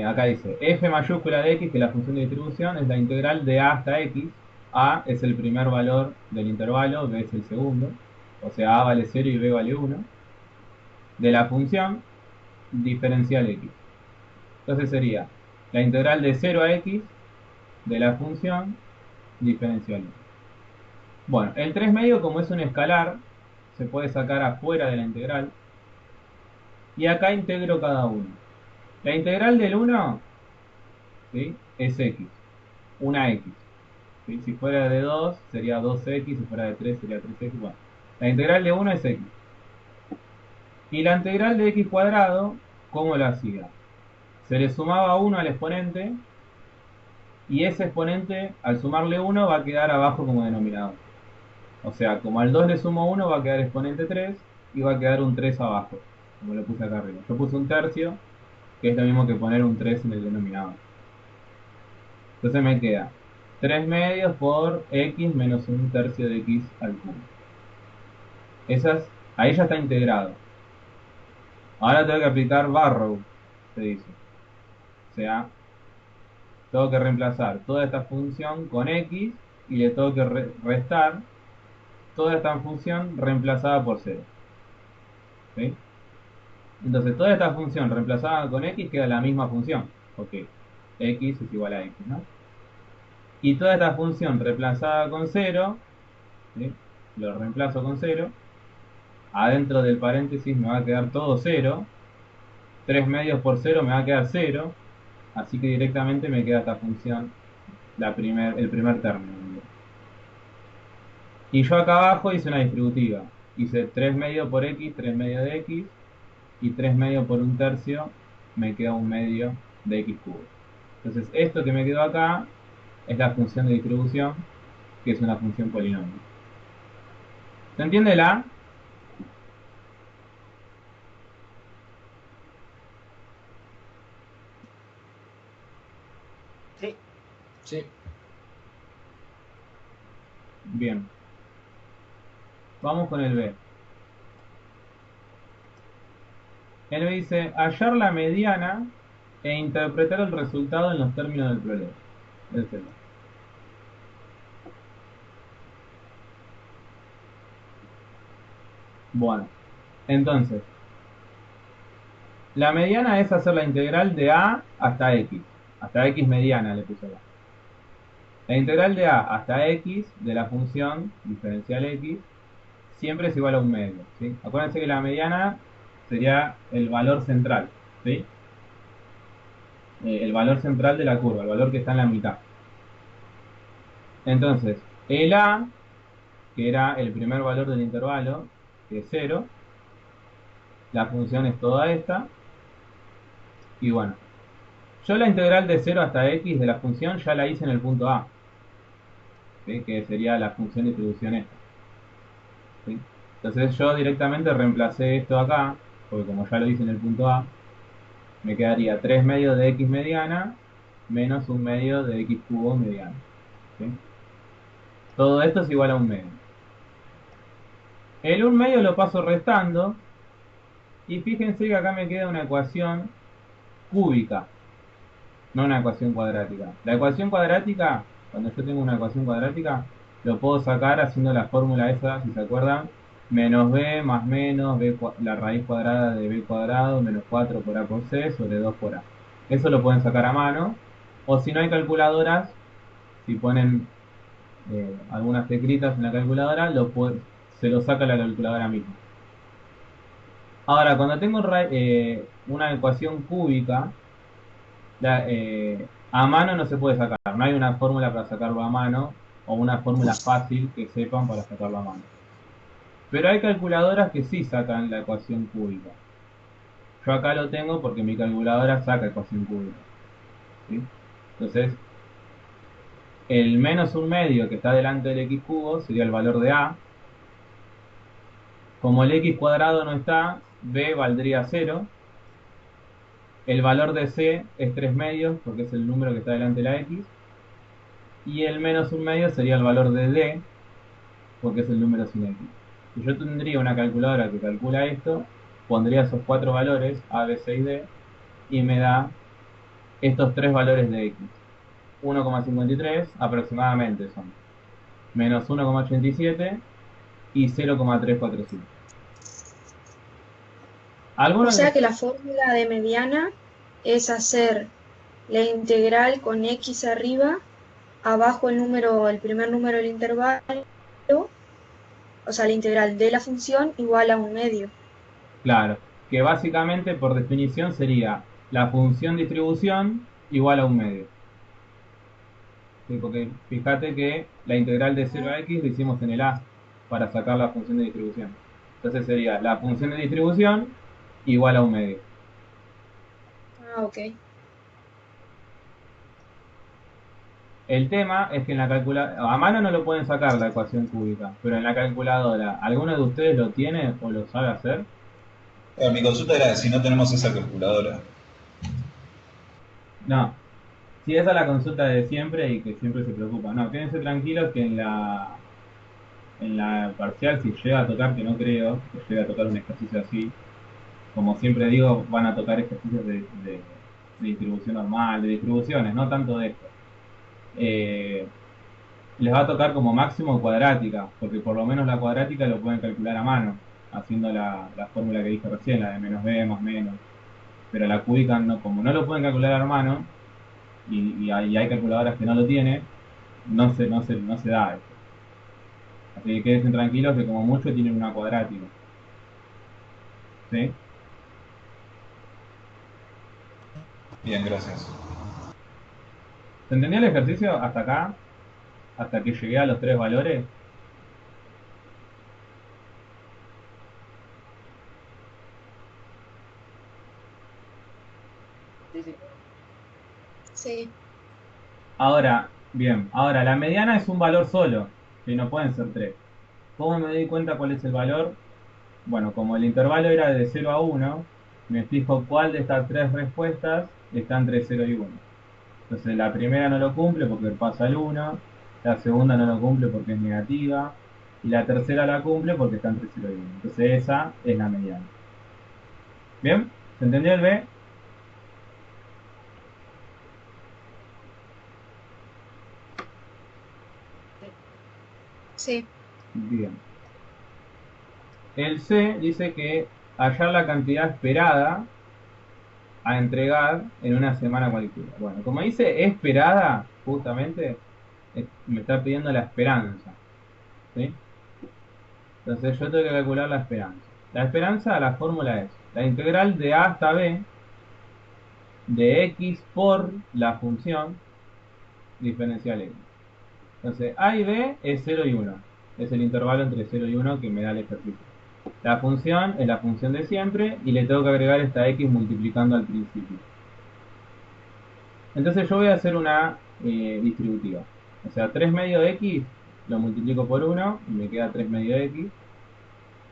Acá dice f mayúscula de x, que la función de distribución es la integral de a hasta x. A es el primer valor del intervalo, b es el segundo. O sea, a vale 0 y b vale 1. De la función diferencial x. Entonces sería la integral de 0 a x de la función diferencial x. Bueno, el 3 medio, como es un escalar, se puede sacar afuera de la integral. Y acá integro cada uno. La integral del 1, ¿sí?, es x, una x. ¿sí? Si fuera de 2 sería 2x, si fuera de 3 sería 3x. Bueno, la integral de 1 es x. Y la integral de x cuadrado, ¿cómo lo hacía? Se le sumaba 1 al exponente y ese exponente, al sumarle 1, va a quedar abajo como denominador. O sea, como al 2 le sumo 1, va a quedar exponente 3 y va a quedar un 3 abajo, como lo puse acá arriba. Yo puse un tercio, que es lo mismo que poner un 3 en el denominador. Entonces me queda 3 medios por x menos un tercio de x al cubo. Ahí ya está integrado. Ahora tengo que aplicar Barrow, se dice. O sea, tengo que reemplazar toda esta función con x y le tengo que restar toda esta función reemplazada por 0. ¿Sí? Entonces toda esta función reemplazada con x queda la misma función. Ok, x es igual a x, ¿no? Y toda esta función reemplazada con 0, ¿sí? Lo reemplazo con 0. Adentro del paréntesis me va a quedar todo 0. 3 medios por 0 me va a quedar 0. Así que directamente me queda esta función, el primer término. Y yo acá abajo hice una distributiva. Hice 3 medios por x, 3 medios de x. Y 3 medios por un tercio me queda un medio de x cubo. Entonces esto que me quedó acá es la función de distribución, que es una función polinomio. ¿Se entiende la A? Sí. Sí. Bien. Vamos con el B. El B dice, hallar la mediana e interpretar el resultado en los términos del problema. Ese es el B. Bueno, entonces, la mediana es hacer la integral de A hasta X. Hasta X mediana le puse acá. La integral de A hasta X de la función diferencial X siempre es igual a un medio, ¿sí? Acuérdense que la mediana sería el valor central, ¿sí? El valor central de la curva, el valor que está en la mitad. Entonces, el A, que era el primer valor del intervalo, que es 0, la función es toda esta, y bueno, yo la integral de 0 hasta x de la función ya la hice en el punto A, ¿sí? Que sería la función de distribución esta, ¿sí? Entonces yo directamente reemplacé esto acá, porque como ya lo hice en el punto A, me quedaría 3 medios de x mediana menos un medio de x cubo mediano, ¿sí? Todo esto es igual a un medio. El 1 medio lo paso restando y fíjense que acá me queda una ecuación cúbica, no una ecuación cuadrática. La ecuación cuadrática, cuando yo tengo una ecuación cuadrática, lo puedo sacar haciendo la fórmula esa, si se acuerdan, menos b más menos b, la raíz cuadrada de b cuadrado menos 4 por a por c sobre 2 por a. Eso lo pueden sacar a mano, o si no hay calculadoras, si ponen algunas teclitas en la calculadora, se lo saca la calculadora misma. Ahora, cuando tengo una ecuación cúbica, a mano no se puede sacar, no hay una fórmula para sacarlo a mano o una fórmula fácil que sepan para sacarlo a mano. Pero hay calculadoras que sí sacan la ecuación cúbica. Yo acá lo tengo porque mi calculadora saca ecuación cúbica, ¿sí? Entonces, el menos un medio que está delante del x cubo sería el valor de a. Como el x cuadrado no está, b valdría 0. El valor de c es 3 medios porque es el número que está delante de la x. Y el menos un medio sería el valor de d porque es el número sin x. Si yo tendría una calculadora que calcula esto, pondría esos 4 valores, a, b, c y d, y me da estos 3 valores de x. 1,53 aproximadamente son, menos 1,87 y 0,345. O sea que la fórmula de mediana es hacer la integral con x arriba, abajo el primer número del intervalo, o sea, la integral de la función igual a un medio. Claro, que básicamente por definición sería la función distribución igual a un medio. Sí, porque fíjate que la integral de 0 a x la hicimos en el a para sacar la función de distribución. Entonces sería la función de distribución igual a un medio. Ah, ok. El tema es que en la calculadora, a mano no lo pueden sacar la ecuación cúbica, pero en la calculadora, ¿alguno de ustedes lo tiene o lo sabe hacer? Mi consulta era si no tenemos esa calculadora. No. Si esa es la consulta de siempre y que siempre se preocupa. No, quédense tranquilos que en la parcial, si llega a tocar, que no creo, que llegue a tocar un ejercicio así, como siempre digo, van a tocar ejercicios de distribución normal, de distribuciones, no tanto de esto. Les va a tocar como máximo cuadrática, porque por lo menos la cuadrática lo pueden calcular a mano, haciendo la fórmula que dije recién, la de menos b más menos. Pero la cúbica, no, como no lo pueden calcular a mano, y hay calculadoras que no lo tienen, no se da esto. Así que quédense tranquilos que como mucho tienen una cuadrática. ¿Sí? Bien, gracias. ¿Se entendió el ejercicio hasta acá? Hasta que llegué a los tres valores. Sí, sí. Sí. Ahora, bien, ahora la mediana es un valor solo, que no pueden ser tres. ¿Cómo me doy cuenta cuál es el valor? Bueno, como el intervalo era de 0 a 1, me fijo cuál de estas tres respuestas está entre 0 y 1. Entonces la primera no lo cumple porque pasa al 1, la segunda no lo cumple porque es negativa, y la tercera la cumple porque está entre 0 y 1. Entonces esa es la mediana. ¿Bien? ¿Se entendió el B? Sí. Bien. El C dice que hallar la cantidad esperada a entregar en una semana cualquiera. Bueno, como dice esperada, justamente, me está pidiendo la esperanza. ¿Sí? Entonces yo tengo que calcular la esperanza. La esperanza, la fórmula es la integral de a hasta b de x por la función diferencial x. Entonces a y b es 0 y 1. Es el intervalo entre 0 y 1 que me da el ejercicio. La función es la función de siempre y le tengo que agregar esta x multiplicando al principio. Entonces yo voy a hacer una distributiva. O sea, 3 medio de x lo multiplico por 1 y me queda 3 medio de x.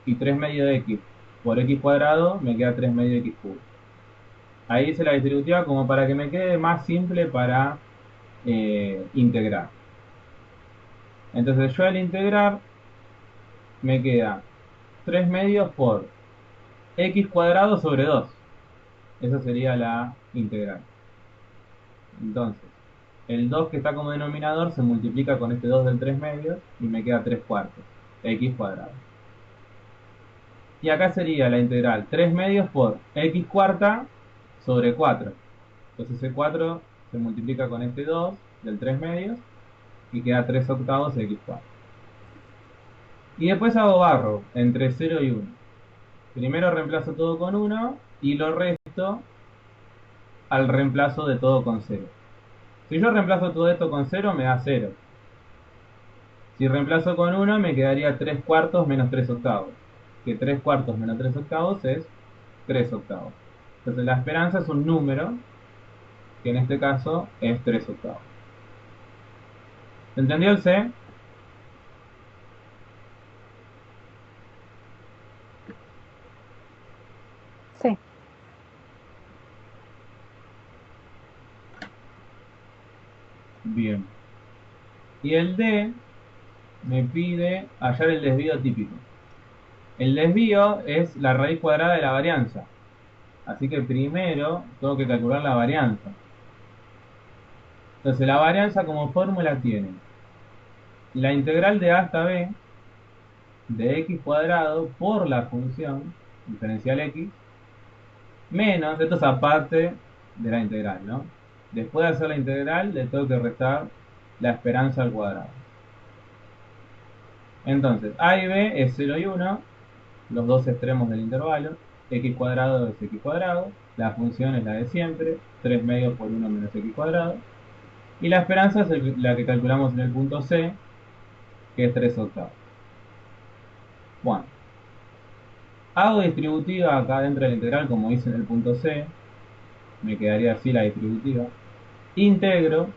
Y 3 medio de x por x cuadrado me queda 3 medio de x cubo. Ahí hice la distributiva como para que me quede más simple para integrar. Entonces yo al integrar me queda 3 medios por x cuadrado sobre 2. Esa sería la integral. Entonces, el 2 que está como denominador se multiplica con este 2 del 3 medios y me queda 3 cuartos, x cuadrado. Y acá sería la integral 3 medios por x cuarta sobre 4. Entonces ese 4 se multiplica con este 2 del 3 medios y queda 3 octavos x cuarto. Y después hago barro entre 0 y 1. Primero reemplazo todo con 1 y lo resto al reemplazo de todo con 0. Si yo reemplazo todo esto con 0 me da 0. Si reemplazo con 1 me quedaría 3 cuartos menos 3 octavos. Que 3 cuartos menos 3 octavos es 3 octavos. Entonces la esperanza es un número, que en este caso es 3 octavos. ¿Se entendió el C? Sí. Bien. Y el D me pide hallar el desvío típico. El desvío es la raíz cuadrada de la varianza. Así que primero tengo que calcular la varianza. Entonces la varianza como fórmula tiene la integral de a hasta b de x cuadrado por la función diferencial x menos, esto es aparte de la integral, ¿no? Después de hacer la integral le tengo que restar la esperanza al cuadrado. Entonces a y b es 0 y 1, los dos extremos del intervalo, x cuadrado es x cuadrado, la función es la de siempre, 3 medios por 1 menos x cuadrado, Y la esperanza es la que calculamos en el punto C, que es 3/8. Bueno, hago distributiva acá dentro de la integral como hice en el punto C, me quedaría así la distributiva. Integro,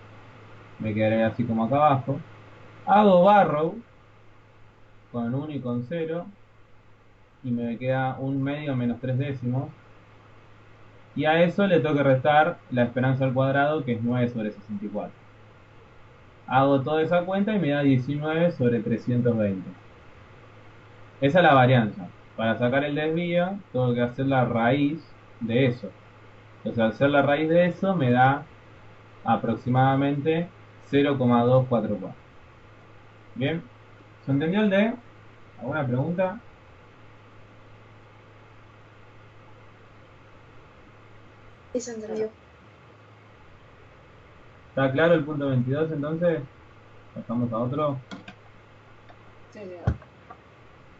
me quedaría así como acá abajo. Hago barrow con 1 y con 0 y me queda 1/2 menos 3/10. Y a eso le tengo que restar la esperanza al cuadrado, que es 9/64. Hago toda esa cuenta y me da 19/320. Esa es la varianza. Para sacar el desvío, tengo que hacer la raíz de eso. Entonces, al hacer la raíz de eso, me da aproximadamente 0,244. Bien. ¿Se entendió el D? ¿Alguna pregunta? Sí, se entendió. ¿Está claro el punto 22 entonces? ¿Pasamos a otro?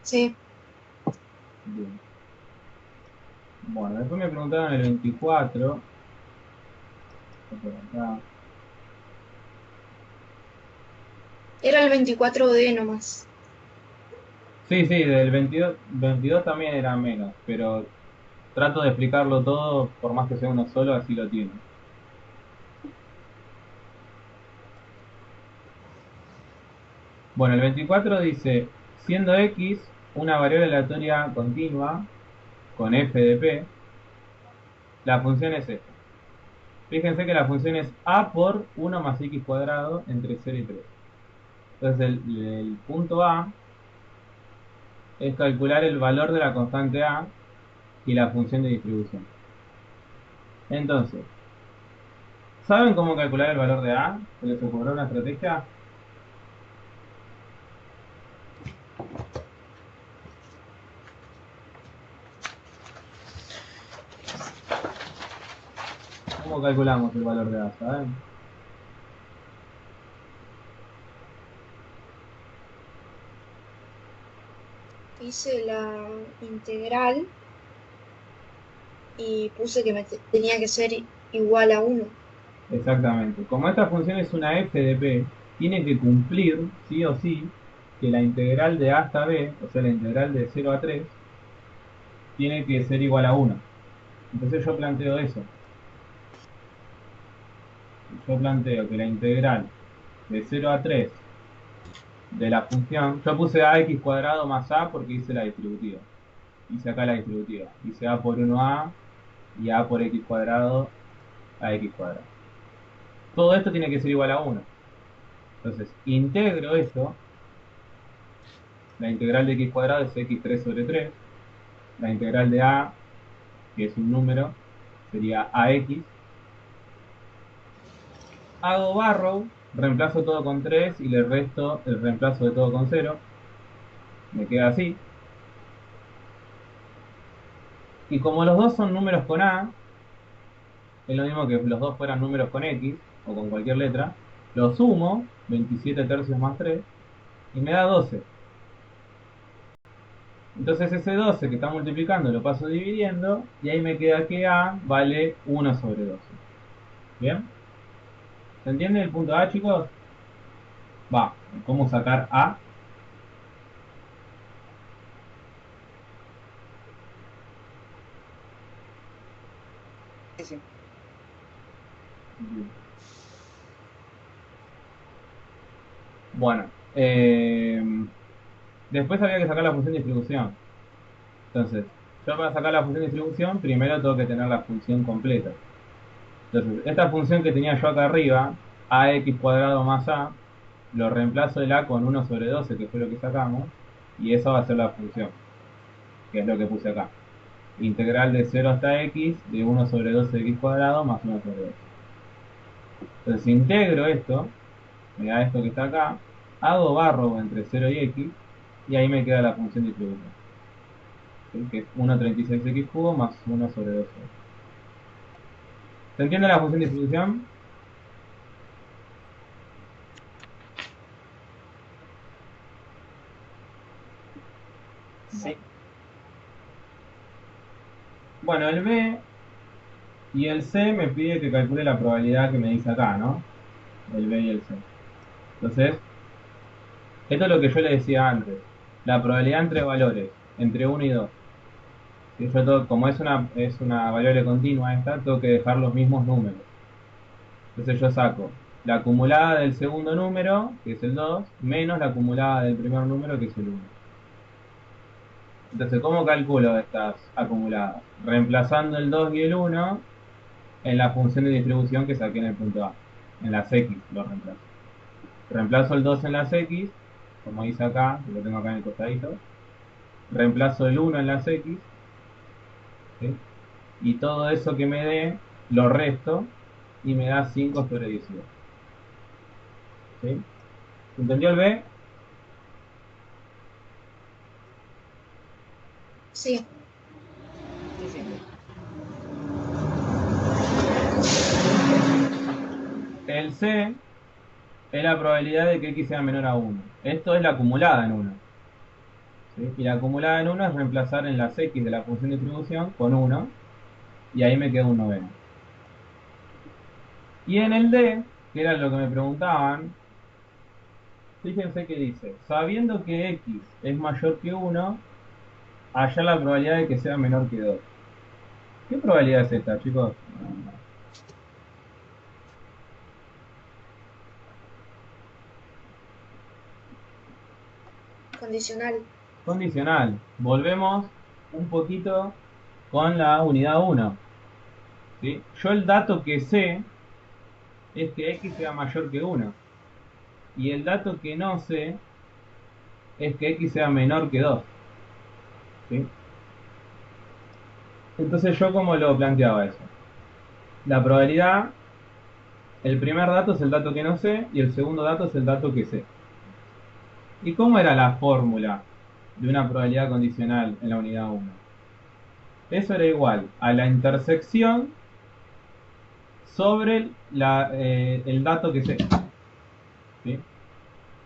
Sí. Bien. Bueno, después me preguntaron el 24. Por acá. Era el 24D nomás. Sí, del 22 también era menos, pero trato de explicarlo todo, por más que sea uno solo, así lo tiene. Bueno, el 24 dice, siendo x una variable aleatoria continua con f de p, la función es esta. Fíjense que la función es a por 1 más x cuadrado entre 0 y 3. Entonces el punto A es calcular el valor de la constante A y la función de distribución. Entonces, ¿saben cómo calcular el valor de A? ¿Se les ocurrió una estrategia? ¿Cómo calculamos el valor de A? ¿Saben? Hice la integral y puse que tenía que ser igual a 1. Exactamente. Como esta función es una f de p, tiene que cumplir, sí o sí, que la integral de a hasta b, o sea, la integral de 0 a 3, tiene que ser igual a 1. Entonces yo planteo eso. Yo planteo que la integral de 0 a 3 de la función, yo puse ax cuadrado más a porque hice la distributiva. Hice acá la distributiva. Hice a por 1a y a por x cuadrado a x cuadrado. Todo esto tiene que ser igual a 1. Entonces, integro esto. La integral de x cuadrado es x3/3. La integral de a, que es un número, sería ax. Hago barrow, reemplazo todo con 3 y le resto el reemplazo de todo con 0. Me queda así. Y como los dos son números con a, es lo mismo que los dos fueran números con x, o con cualquier letra, lo sumo, 27 tercios más 3, y me da 12. Entonces ese 12 que está multiplicando lo paso dividiendo, y ahí me queda que a vale 1/12. ¿Bien? ¿Se entiende el punto A, chicos? Va, ¿cómo sacar A? Sí, sí. Bueno, después había que sacar la función de distribución. Entonces, yo para sacar la función de distribución, primero tengo que tener la función completa. Entonces, esta función que tenía yo acá arriba, ax cuadrado más a, lo reemplazo el a con 1/12, que fue lo que sacamos, y eso va a ser la función, que es lo que puse acá. Integral de 0 hasta x de 1/12 de x cuadrado más 1/12. Entonces, integro esto, me da esto que está acá, hago barro entre 0 y x, y ahí me queda la función de distribución, ¿sí? Que es 1/36x cubo más 1/12. ¿Se entiende la función de distribución? Sí. Bueno, el B y el C me pide que calcule la probabilidad que me dice acá, ¿no? el B y el C. Entonces, esto es lo que yo le decía antes. La probabilidad entre valores, entre 1 y 2. Si yo como es una variable continua esta, tengo que dejar los mismos números. Entonces yo saco la acumulada del segundo número, que es el 2, menos la acumulada del primer número, que es el 1. Entonces, ¿cómo calculo estas acumuladas? Reemplazando el 2 y el 1 en la función de distribución que saqué en el punto A. En las X lo reemplazo. Reemplazo el 2 en las X, como hice acá, que lo tengo acá en el costadito. Reemplazo el 1 en las X. ¿Sí? Y todo eso que me dé, lo resto y me da 5 sobre 18. ¿Sí? ¿Entendió el B? Sí. El C es la probabilidad de que X sea menor a 1. Esto es la acumulada en 1. ¿Sí? Y la acumulada en 1 es reemplazar en las X de la función de distribución con 1. Y ahí me queda un noveno. Y en el D, que era lo que me preguntaban, fíjense que dice, sabiendo que X es mayor que 1, hallar la probabilidad de que sea menor que 2. ¿Qué probabilidad es esta, chicos? Condicional. Condicional. Volvemos un poquito con la unidad 1. ¿Sí? Yo el dato que sé es que X sea mayor que 1. Y el dato que no sé es que X sea menor que 2. ¿Sí? Entonces yo cómo lo planteaba eso. La probabilidad, el primer dato es el dato que no sé y el segundo dato es el dato que sé. ¿Y cómo era la fórmula de una probabilidad condicional en la unidad 1? Eso era igual a la intersección sobre el dato que sé. ¿Sí?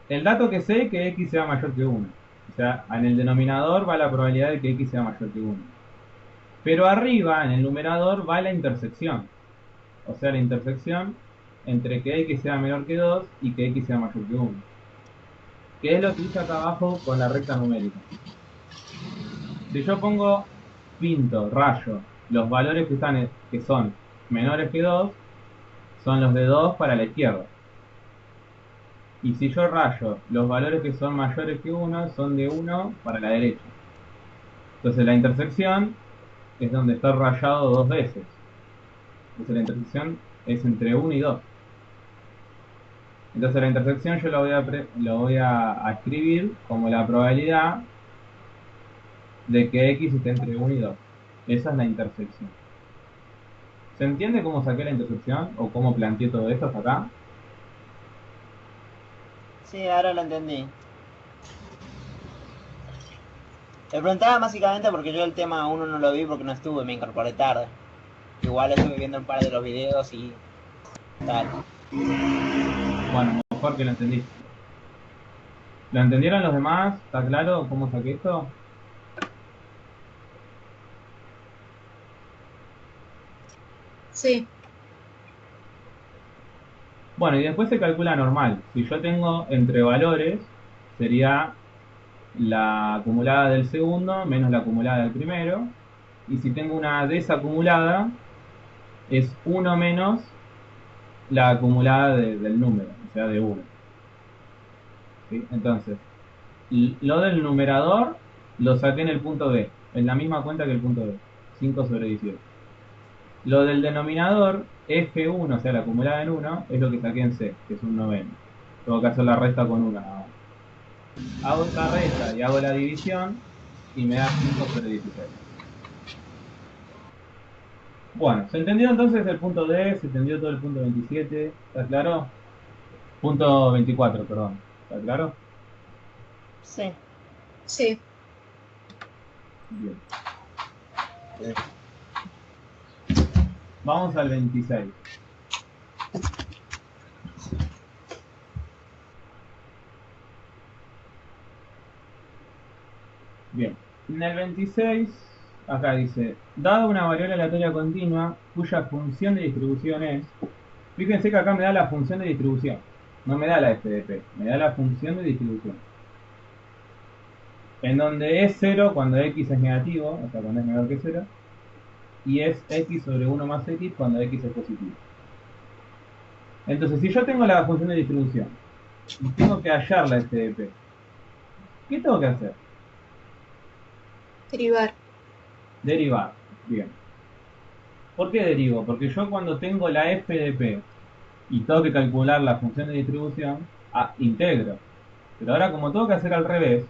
El dato que sé es que X sea mayor que 1. O sea, en el denominador va la probabilidad de que X sea mayor que 1. Pero arriba, en el numerador, va la intersección. O sea, la intersección entre que X sea menor que 2 y que X sea mayor que 1. Que es lo que hice acá abajo con la recta numérica. Si yo rayo, los valores que son menores que 2, son los de 2 para la izquierda. Y si yo rayo los valores que son mayores que 1, son de 1 para la derecha. Entonces la intersección es donde está rayado dos veces. Entonces la intersección es entre 1 y 2. Entonces la intersección yo lo voy a escribir como la probabilidad de que X esté entre 1 y 2. Esa es la intersección. ¿Se entiende cómo saqué la intersección o cómo planteé todo esto hasta acá? Sí, ahora lo entendí. Le preguntaba básicamente porque yo el tema 1 no lo vi porque no estuve, me incorporé tarde. Igual estuve viendo un par de los videos y tal. Bueno, mejor que lo entendí. ¿Lo entendieron los demás? ¿Está claro cómo saqué esto? Sí. Bueno, y después se calcula normal. Si yo tengo entre valores, sería la acumulada del segundo menos la acumulada del primero. Y si tengo una desacumulada, es 1 menos la acumulada del número, o sea, de 1. ¿Sí? Entonces, lo del numerador lo saqué en el punto B, en la misma cuenta que el punto B, 5 sobre 18. Lo del denominador, F1, o sea, la acumulada en 1, es lo que saqué en C, que es un noveno. Tengo que hacer la resta con 1 nada más. Hago esta resta y hago la división y me da 5 sobre 16. Bueno, ¿se entendió entonces el punto D? ¿Se entendió todo el punto 27? ¿Está claro? Punto 24, perdón. ¿Está claro? Sí. Sí. Bien. Vamos al 26. Bien. En el 26, acá dice, dada una variable aleatoria continua cuya función de distribución es Fíjense que acá me da la función de distribución. No me da la f de p, me da la función de distribución. En donde es 0 cuando x es negativo, o sea, cuando es menor que 0. Y es x sobre 1 más x cuando x es positivo. Entonces, si yo tengo la función de distribución y tengo que hallar la f de p, ¿qué tengo que hacer? Derivar. Derivar. Bien. ¿Por qué derivo? Porque yo cuando tengo la f de p y tengo que calcular la función de distribución, integro. Pero ahora como tengo que hacer al revés,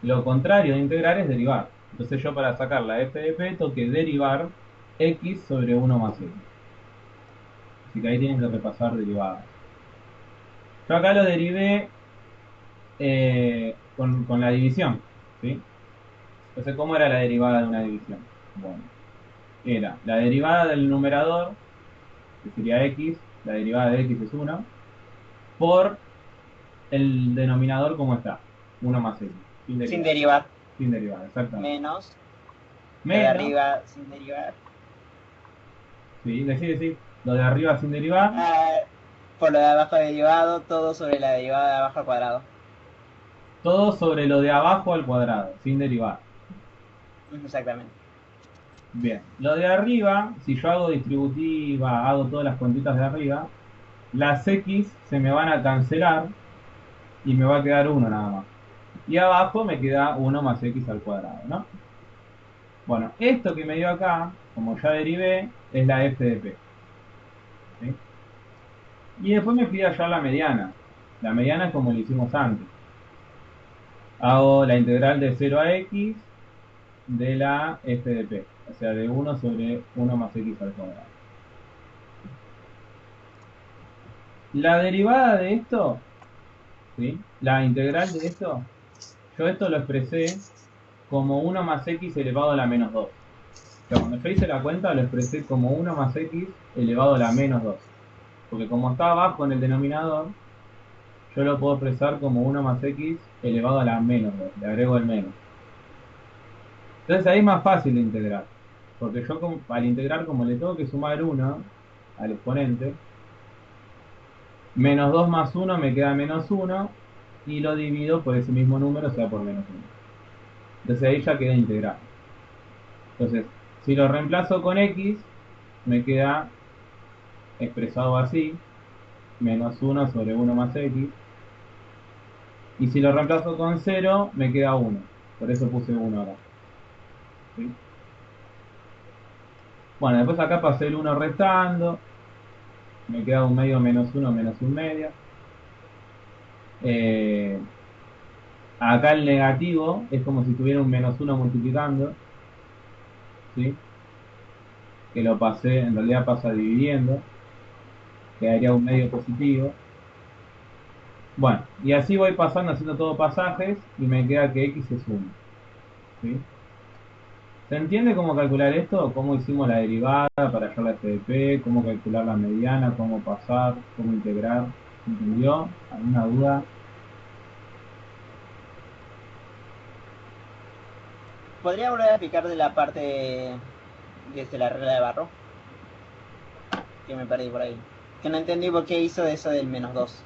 lo contrario de integrar es derivar. Entonces yo para sacar la f de p tengo que derivar x sobre 1 más x. Así que ahí tienen que repasar derivadas. Yo acá lo derivé con la división, ¿sí? Entonces, ¿cómo era la derivada de una división? Bueno, era la derivada del numerador, que sería x, la derivada de x es 1, por el denominador como está, 1 más x, sin derivar. Sin derivar. Sin derivar, exactamente. Menos. Lo de arriba sin derivar. Sí, decir, lo de arriba sin derivar. Por lo de abajo derivado, todo sobre la derivada de abajo al cuadrado. Todo sobre lo de abajo al cuadrado, sin derivar. Exactamente. Bien, lo de arriba, si yo hago distributiva, hago todas las cuentitas de arriba, las x se me van a cancelar y me va a quedar 1 nada más. Y abajo me queda 1 más x al cuadrado, ¿no? Bueno, esto que me dio acá, como ya derivé, es la f de p. ¿Sí? Y después me fui a hallar la mediana. La mediana es como lo hicimos antes. Hago la integral de 0 a x de la f de p. O sea, de 1 sobre 1 más x al cuadrado. La derivada de esto, ¿sí? La integral de esto, yo esto lo expresé como 1 más x elevado a la menos 2. O sea, cuando yo hice la cuenta lo expresé como 1 más x elevado a la menos 2. Porque como está abajo en el denominador, yo lo puedo expresar como 1 más x elevado a la menos 2. Le agrego el menos. Entonces ahí es más fácil de integrar. Porque yo al integrar, como le tengo que sumar 1 al exponente, menos 2 más 1 me queda menos 1 y lo divido por ese mismo número, o sea, por menos 1. Entonces ahí ya queda integrado. Entonces, si lo reemplazo con x, me queda expresado así, menos 1 sobre 1 más x. Y si lo reemplazo con 0, me queda 1. Por eso puse 1 ahora. ¿Sí? Bueno, después acá pasé el 1 restando. Me queda un medio menos 1 menos un medio. Acá el negativo es como si tuviera un menos 1 multiplicando. ¿Sí? Que lo pasé, en realidad pasa dividiendo. Quedaría un medio positivo. Bueno, y así voy pasando, haciendo todo pasajes, y me queda que x es 1. ¿Sí? ¿Se entiende cómo calcular esto? ¿Cómo hicimos la derivada para hallar la f de p? ¿Cómo calcular la mediana? ¿Cómo pasar? ¿Cómo integrar? ¿Se entendió? ¿Alguna duda? ¿Podría volver a explicar de la parte desde la regla de Barro? Que me perdí por ahí. Que no entendí por qué hizo eso del menos 2.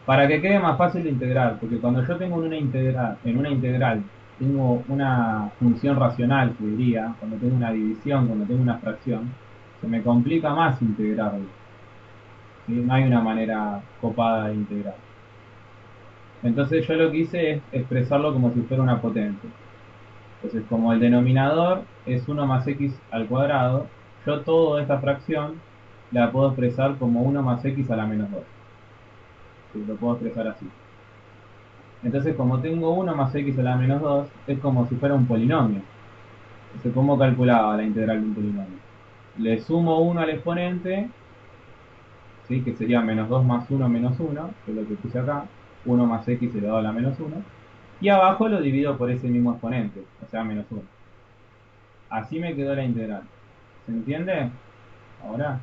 Para que quede más fácil de integrar, porque cuando yo tengo en una integral tengo una función racional, que diría, cuando tengo una división, cuando tengo una fracción, se me complica más integrarlo. ¿Sí? No hay una manera copada de integrar. Entonces yo lo que hice es expresarlo como si fuera una potencia. Entonces, como el denominador es 1 más x al cuadrado, yo toda esta fracción la puedo expresar como 1 más x a la menos 2. ¿Sí? Lo puedo expresar así. Entonces, como tengo 1 más x a la menos 2, es como si fuera un polinomio. Entonces, ¿cómo calculaba la integral de un polinomio? Le sumo 1 al exponente, ¿sí? Que sería menos 2 más 1 menos 1, que es lo que puse acá, 1 más x elevado a la menos 1, y abajo lo divido por ese mismo exponente, o sea, menos 1. Así me quedó la integral. ¿Se entiende? Ahora.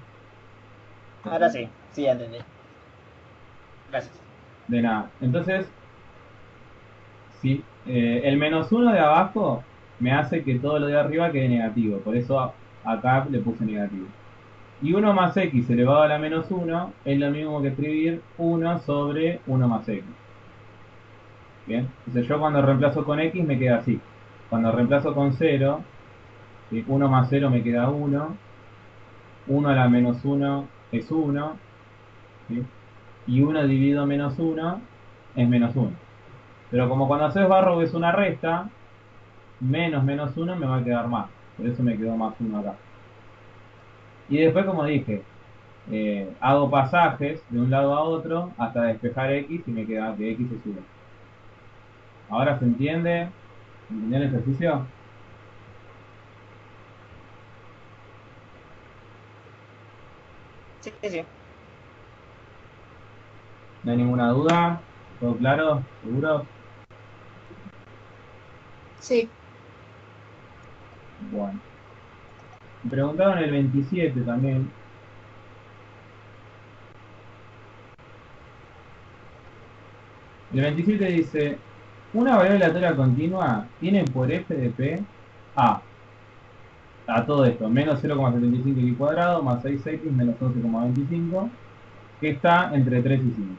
Ahora sí, sí, ya entendí. Gracias. De nada. Entonces, sí, el menos 1 de abajo me hace que todo lo de arriba quede negativo. Por eso acá le puse negativo. Y 1 más x elevado a la menos 1 es lo mismo que escribir 1 sobre 1 más x. Bien, entonces yo cuando reemplazo con x me queda así. Cuando reemplazo con 0, ¿sí? 1 más 0 me queda 1. 1 a la menos 1 es 1. ¿Sí? Y 1 dividido menos 1 es menos 1. Pero como cuando haces barro es una resta, menos menos 1 me va a quedar más. Por eso me quedó más 1 acá. Y después, como dije, hago pasajes de un lado a otro hasta despejar x y me queda que x es 1. ¿Ahora se entiende? ¿Entendió el ejercicio? Sí, sí. ¿No hay ninguna duda? ¿Todo claro? ¿Seguro? Sí. Bueno. Me preguntaron el 27 también. El 27 dice, una variable aleatoria continua tiene por f de p a todo esto, menos 0,75x cuadrado más 6x menos 11,25, que está entre 3 y 5.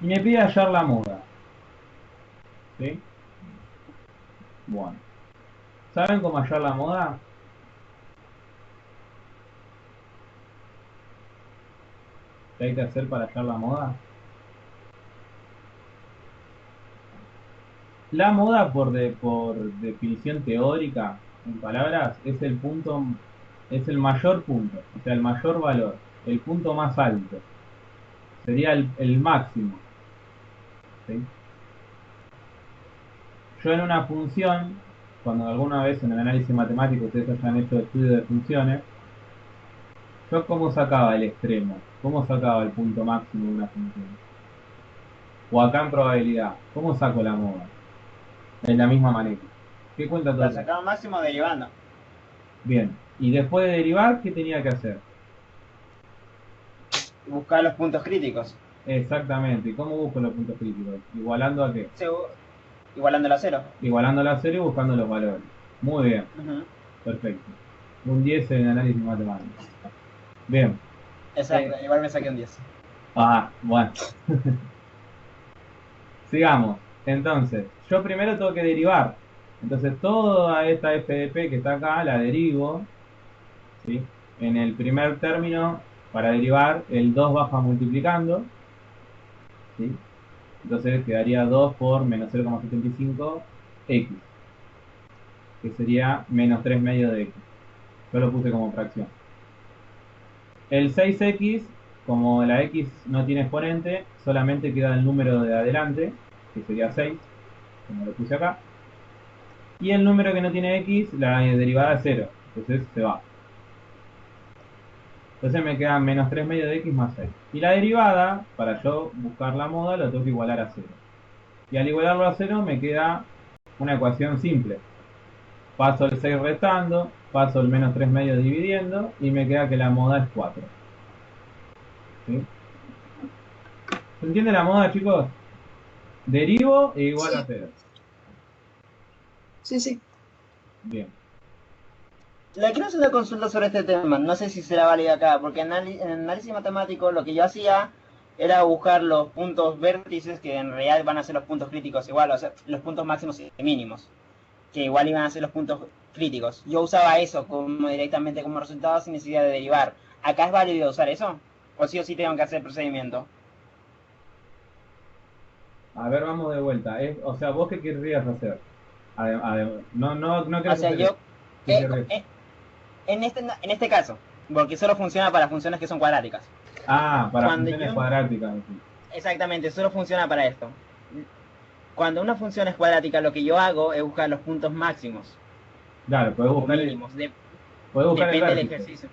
Y me pide hallar la moda. ¿Sí? Bueno. ¿Saben cómo hallar la moda? ¿Qué hay que hacer para hallar la moda? La moda, por definición teórica, en palabras, es el punto, es el mayor punto, o sea, el mayor valor, el punto más alto. Sería el máximo. ¿Sí? Yo en una función, cuando alguna vez en el análisis matemático ustedes hayan hecho estudio de funciones, yo cómo sacaba el extremo, cómo sacaba el punto máximo de una función. O acá en probabilidad, ¿cómo saco la moda? De la misma manera. ¿Qué cuenta todo La esto? sacamos máximo derivando. Bien. Y después de derivar, ¿qué tenía que hacer? Buscar los puntos críticos. Exactamente. ¿Y cómo busco los puntos críticos? ¿Igualando a qué? Igualando a 0. Igualando a 0 y buscando los valores. Muy bien. Perfecto. Un 10 en análisis matemático. Bien. Exacto, igual me saqué un 10. Ah, bueno. Sigamos. Entonces, yo primero tengo que derivar. Entonces, toda esta f de p que está acá la derivo. ¿Sí? En el primer término, para derivar, el 2 baja multiplicando. ¿Sí? Entonces quedaría 2 por menos 0,75 x, que sería menos 3 medios de x. Yo lo puse como fracción. El 6x, como la x no tiene exponente, solamente queda el número de adelante, que sería 6, como lo puse acá. Y el número que no tiene x, la derivada es 0, entonces se va. Entonces me queda menos 3 medios de x más 6. Y la derivada, para yo buscar la moda, lo tengo que igualar a 0. Y al igualarlo a 0 me queda una ecuación simple. Paso el 6 restando, paso el menos 3 medios dividiendo, y me queda que la moda es 4. ¿Sí? ¿Se entiende la moda, chicos? Derivo e igual a 0. Sí, sí. Bien. Le quiero hacer una consulta sobre este tema, no sé si será válido acá, porque en análisis matemático lo que yo hacía era buscar los puntos vértices que en realidad van a ser los puntos críticos igual, o sea, los puntos máximos y mínimos, que igual iban a ser los puntos críticos. Yo usaba eso como directamente como resultado sin necesidad de derivar. ¿Acá es válido usar eso? ¿O sí tengo que hacer el procedimiento? A ver, vamos de vuelta. O sea, ¿vos qué querrías hacer? No O sea, yo... ¿Qué querrías? En este caso, porque solo funciona para funciones que son cuadráticas. Ah, para funciones cuadráticas. Sí. Exactamente, solo funciona para esto. Cuando una función es cuadrática, lo que yo hago es buscar los puntos máximos. Claro, puedes buscar mínimos. Puedes buscar depende el del vértice. ejercicio.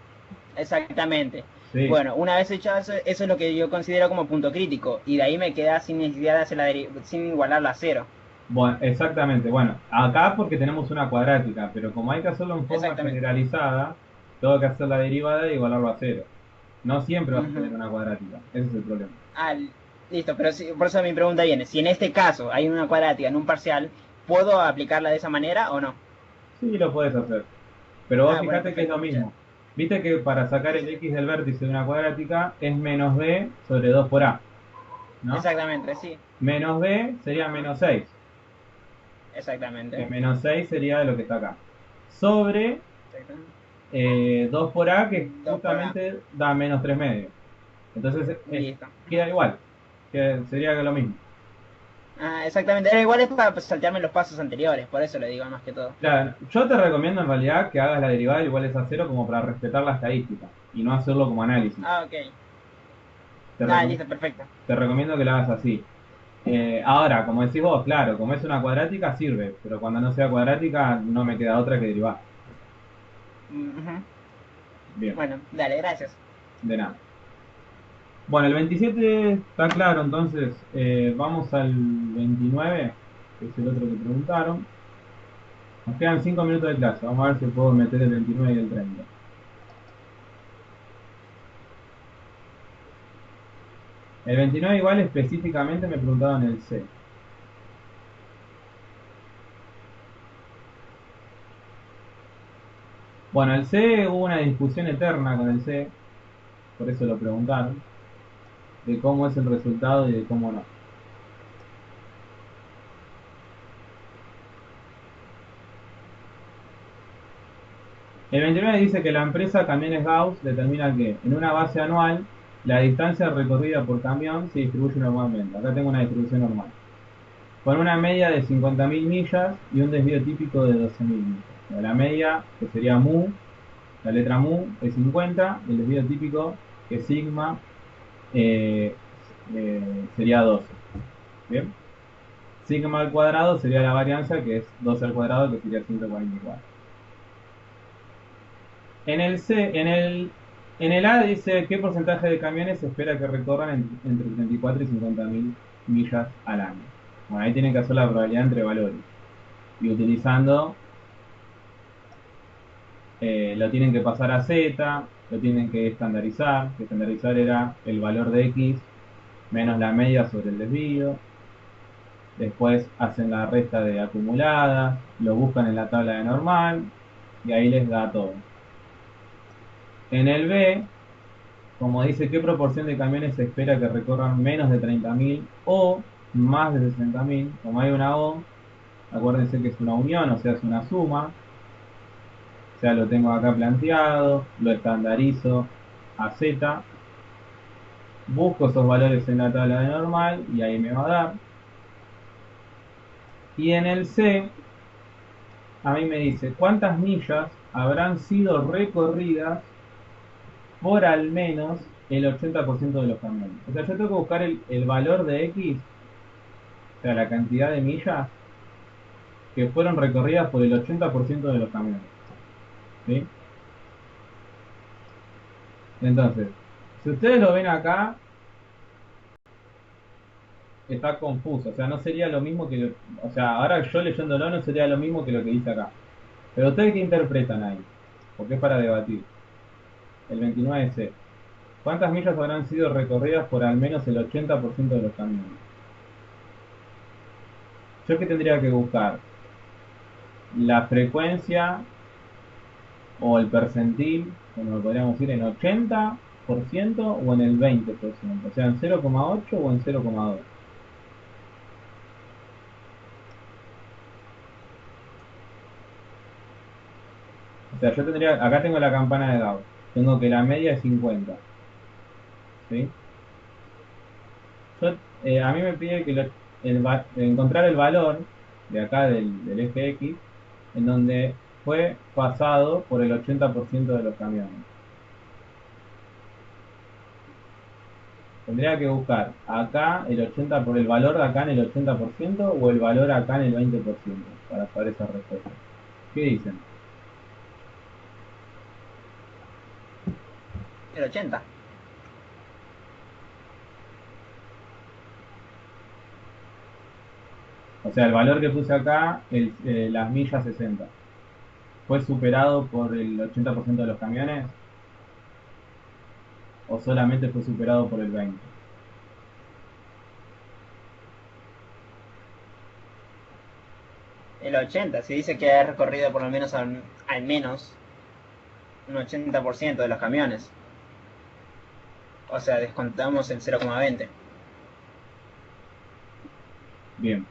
Exactamente. Sí. Bueno, una vez hecho eso, eso es lo que yo considero como punto crítico. Y de ahí me queda sin necesidad de hacer sin igualarla a 0. Bueno, exactamente. Bueno, acá porque tenemos una cuadrática, pero como hay que hacerlo en forma generalizada, tengo que hacer la derivada y igualarlo a 0. No siempre vas a tener una cuadrática. Ese es el problema. Listo, pero por eso mi pregunta viene. Si en este caso hay una cuadrática en un parcial, ¿puedo aplicarla de esa manera o no? Sí, lo puedes hacer. Pero vos fíjate que es lo mismo. Viste que para sacar el x del vértice de una cuadrática es menos b sobre 2 por a, ¿no? Exactamente, sí. Menos b sería menos 6, que Exactamente. menos 6 sería lo que está acá. Sobre 2 por a, que 2 por A. justamente da menos 3 medios. Entonces Listo. queda igual, sería lo mismo. Ah, exactamente. Era igual es para saltearme los pasos anteriores, por eso lo digo más que todo. Claro, yo te recomiendo en realidad que hagas la derivada de iguales a 0 como para respetar la estadística y no hacerlo como análisis. Ah, ok. Te, Nada, recom- listo, perfecto. te recomiendo que la hagas así. Ahora, como decís vos, claro, como es una cuadrática sirve, pero cuando no sea cuadrática no me queda otra que derivar. Ujú. Bien, Bueno, dale, gracias. de nada. Bueno, el 27 está claro, entonces vamos al 29, que es el otro que preguntaron. Nos quedan 5 minutos de clase, vamos a ver si puedo meter el 29 y el 30. El 29 igual específicamente me preguntaban el C. Bueno, el C hubo una discusión eterna con el C, por eso lo preguntaron, de cómo es el resultado y de cómo no. El 29 dice que la empresa Camiones Gauss determina que en una base anual la distancia recorrida por camión se distribuye normalmente. Acá tengo una distribución normal. Con una media de 50.000 millas y un desvío típico de 12.000 millas. La media, que sería mu, la letra mu es 50, el desvío típico, que es sigma, eh, sería 12. ¿Bien? Sigma al cuadrado sería la varianza, que es 12 al cuadrado, que sería 144. En el C, en el A dice qué porcentaje de camiones se espera que recorran entre 34 y 50.000 millas al año. Bueno, ahí tienen que hacer la probabilidad entre valores. Y utilizando, lo tienen que pasar a Z, lo tienen que estandarizar, que estandarizar era el valor de X menos la media sobre el desvío. Después hacen la resta de acumuladas, lo buscan en la tabla de normal y ahí les da todo. En el B, como dice qué proporción de camiones se espera que recorran menos de 30.000 o más de 60.000, como hay una O, acuérdense que es una unión, o sea, es una suma. O sea, lo tengo acá planteado, lo estandarizo a Z, busco esos valores en la tabla de normal y ahí me va a dar. Y en el C, a mí me dice cuántas millas habrán sido recorridas por al menos el 80% de los camiones. O sea, yo tengo que buscar el valor de X, o sea, la cantidad de millas que fueron recorridas por el 80% de los camiones. ¿Sí? Entonces, si ustedes lo ven acá, está confuso. O sea, no sería lo mismo que... o sea, ahora yo leyéndolo no sería lo mismo que lo que dice acá. Pero ustedes qué interpretan ahí, porque es para debatir. El 29C. ¿Cuántas millas habrán sido recorridas por al menos el 80% de los camiones? Yo que tendría que buscar la frecuencia o el percentil, como lo podríamos decir, en 80% o en el 20%, o sea, en 0,8 o en 0,2. O sea, yo tendría, acá tengo la campana de Gauss, tengo que la media es 50, ¿sí? Yo, a mí me pide que encontrar el valor de acá del eje X, en donde fue pasado por el 80% de los camiones. Tendría que buscar acá el 80 por el valor de acá en el 80% o el valor acá en el 20% para saber esa respuesta. ¿Qué dicen? El 80. O sea, el valor que puse acá, las millas 60, ¿fue superado por el 80% de los camiones? ¿O solamente fue superado por el 20%? El 80, se dice que ha recorrido por lo menos al menos. un 80% de los camiones. O sea, descontamos el 0,20. Bien.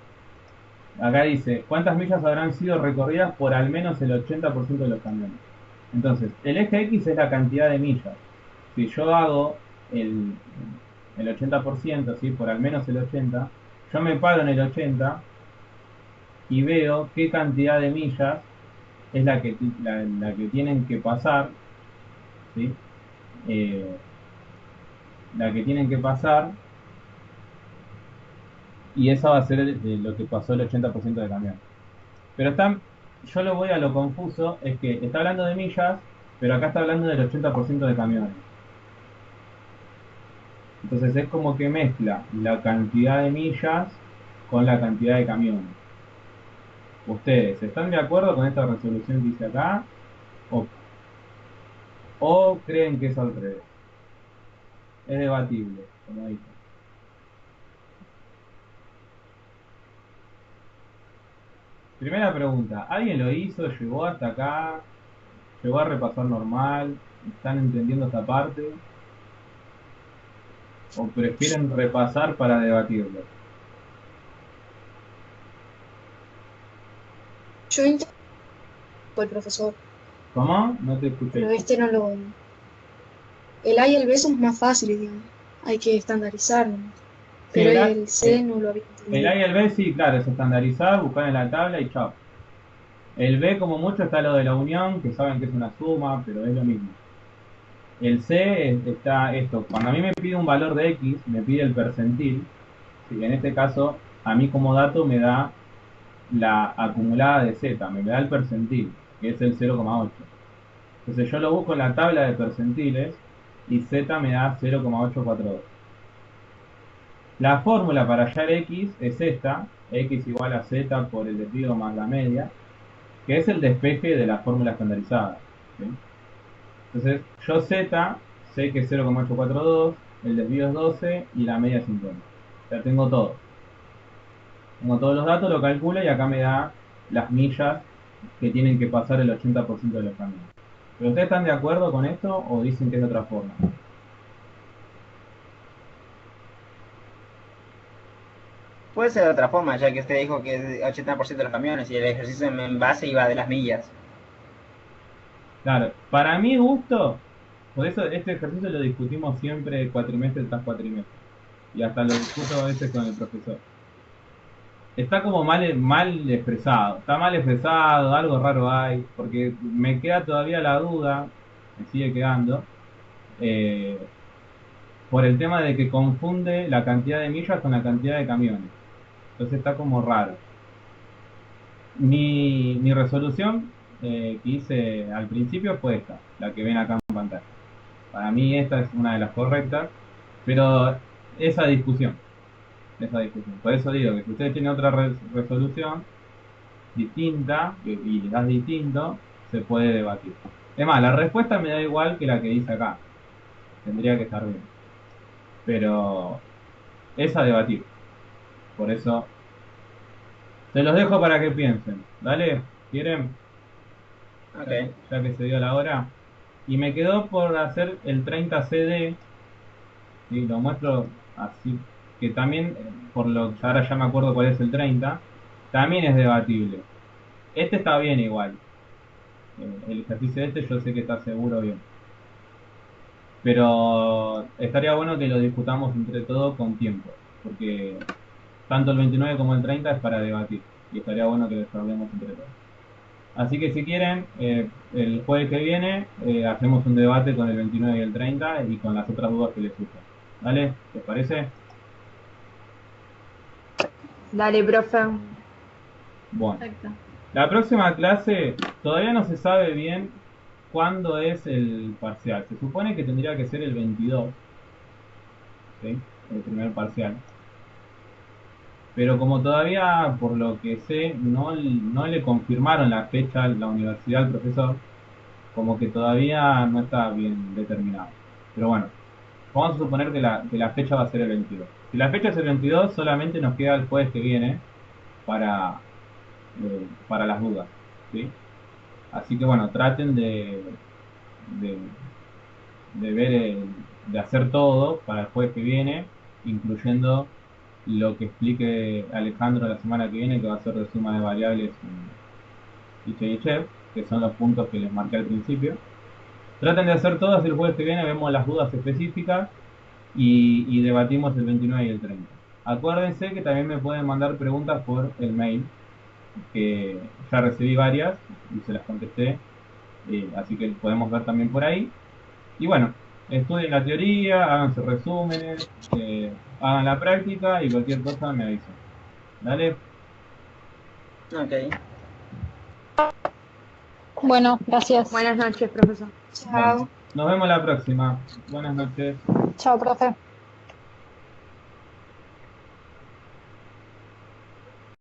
Acá dice, ¿cuántas millas habrán sido recorridas por al menos el 80% de los camiones? Entonces, el eje X es la cantidad de millas. Si yo hago el 80%, ¿sí? Por al menos el 80%, yo me paro en el 80% y veo qué cantidad de millas es la que tienen que pasar, ¿sí? La que tienen que pasar, y eso va a ser lo que pasó el 80% de camión. Pero yo lo voy a lo confuso, es que está hablando de millas, pero acá está hablando del 80% de camiones. Entonces es como que mezcla la cantidad de millas con la cantidad de camiones. ¿Ustedes están de acuerdo con esta resolución que dice acá? ¿O creen que es al revés? Es debatible, como dice. Primera pregunta, ¿alguien lo hizo? ¿Llegó hasta acá? ¿Llegó a repasar normal? ¿Están entendiendo esta parte? ¿O prefieren repasar para debatirlo? Yo intento el profesor, ¿Cómo? No te escuché. pero este no lo... El A y el B son más fáciles, digamos. Hay que estandarizarlo. Sí, Pero el C no lo había el entendido. A y el B sí, claro, es estandarizar, buscar en la tabla y chao. El B como mucho está lo de la unión, que saben que es una suma, pero es lo mismo. El C está esto, cuando a mí me pide un valor de X, me pide el percentil, ¿sí? En este caso, a mí como dato me da la acumulada de Z, me da el percentil, que es el 0,8. Entonces yo lo busco en la tabla de percentiles y Z me da 0,842. La fórmula para hallar X es esta, X igual a Z por el desvío más la media, que es el despeje de la fórmula estandarizada, ¿sí? Entonces yo Z sé que es 0,842, el desvío es 12 y la media es 50. Ya tengo todo. Tengo todos los datos, lo calculo y acá me da las millas que tienen que pasar el 80% de los caminos. ¿Pero ustedes están de acuerdo con esto o dicen que es de otra forma? Puede ser de otra forma, ya que usted dijo que es 80% de los camiones y el ejercicio en base iba de las millas. Claro, para mi gusto, por eso este ejercicio lo discutimos siempre cuatrimestre tras cuatrimestre. Y hasta lo discuto a veces con el profesor. Está como mal expresado, está mal expresado, algo raro hay, porque me queda todavía la duda, me sigue quedando, eh, por el tema de que confunde la cantidad de millas con la cantidad de camiones. Entonces está como raro. Mi resolución que hice al principio fue esta, la que ven acá en pantalla. Para mí esta es una de las correctas, pero esa discusión. Por eso digo que si ustedes tienen otra resolución distinta y le das distinto, se puede debatir. Es más, la respuesta me da igual que la que dice acá. Tendría que estar bien. Pero es a debatir. Por eso se los dejo para que piensen. ¿Dale? ¿Quieren? Ok. Ya que se dio la hora. Y me quedó por hacer el 30 CD. ¿Sí? Lo muestro así. Que también, por lo que ahora ya me acuerdo cuál es el 30, también es debatible. Este está bien igual. El ejercicio este yo sé que está seguro bien. Pero estaría bueno que lo discutamos entre todos con tiempo. Porque tanto el 29 como el 30 es para debatir. Y estaría bueno que lo hablemos entre todos. Así que si quieren, el jueves que viene hacemos un debate con el 29 y el 30 y con las otras dudas que les surjan. ¿Vale? ¿Les parece? Dale, profe. Bueno. Perfecto. La próxima clase todavía no se sabe bien cuándo es el parcial. Se supone que tendría que ser el 22, ¿sí? El primer parcial. Pero como todavía, por lo que sé, no le confirmaron la fecha a la universidad al profesor, como que todavía no está bien determinado. Pero bueno, vamos a suponer que la fecha va a ser el 22. Si la fecha es el 22, solamente nos queda el jueves que viene para las dudas, ¿sí? Así que bueno, traten de, de ver, de hacer todo para el jueves que viene, incluyendo lo que explique Alejandro la semana que viene, que va a ser de suma de variables y Chebyshev, que son los puntos que les marqué al principio. Traten de hacer todo, así el jueves que viene vemos las dudas específicas y debatimos el 29 y el 30. Acuérdense que también me pueden mandar preguntas por el mail, que ya recibí varias y se las contesté, así que podemos ver también por ahí. Y bueno, estudien la teoría, háganse resúmenes, hagan la práctica y cualquier cosa me avisan. Dale. Ok. Bueno, gracias. Buenas noches, profesor. Chao. Nos vemos la próxima. Buenas noches. Chao, profe.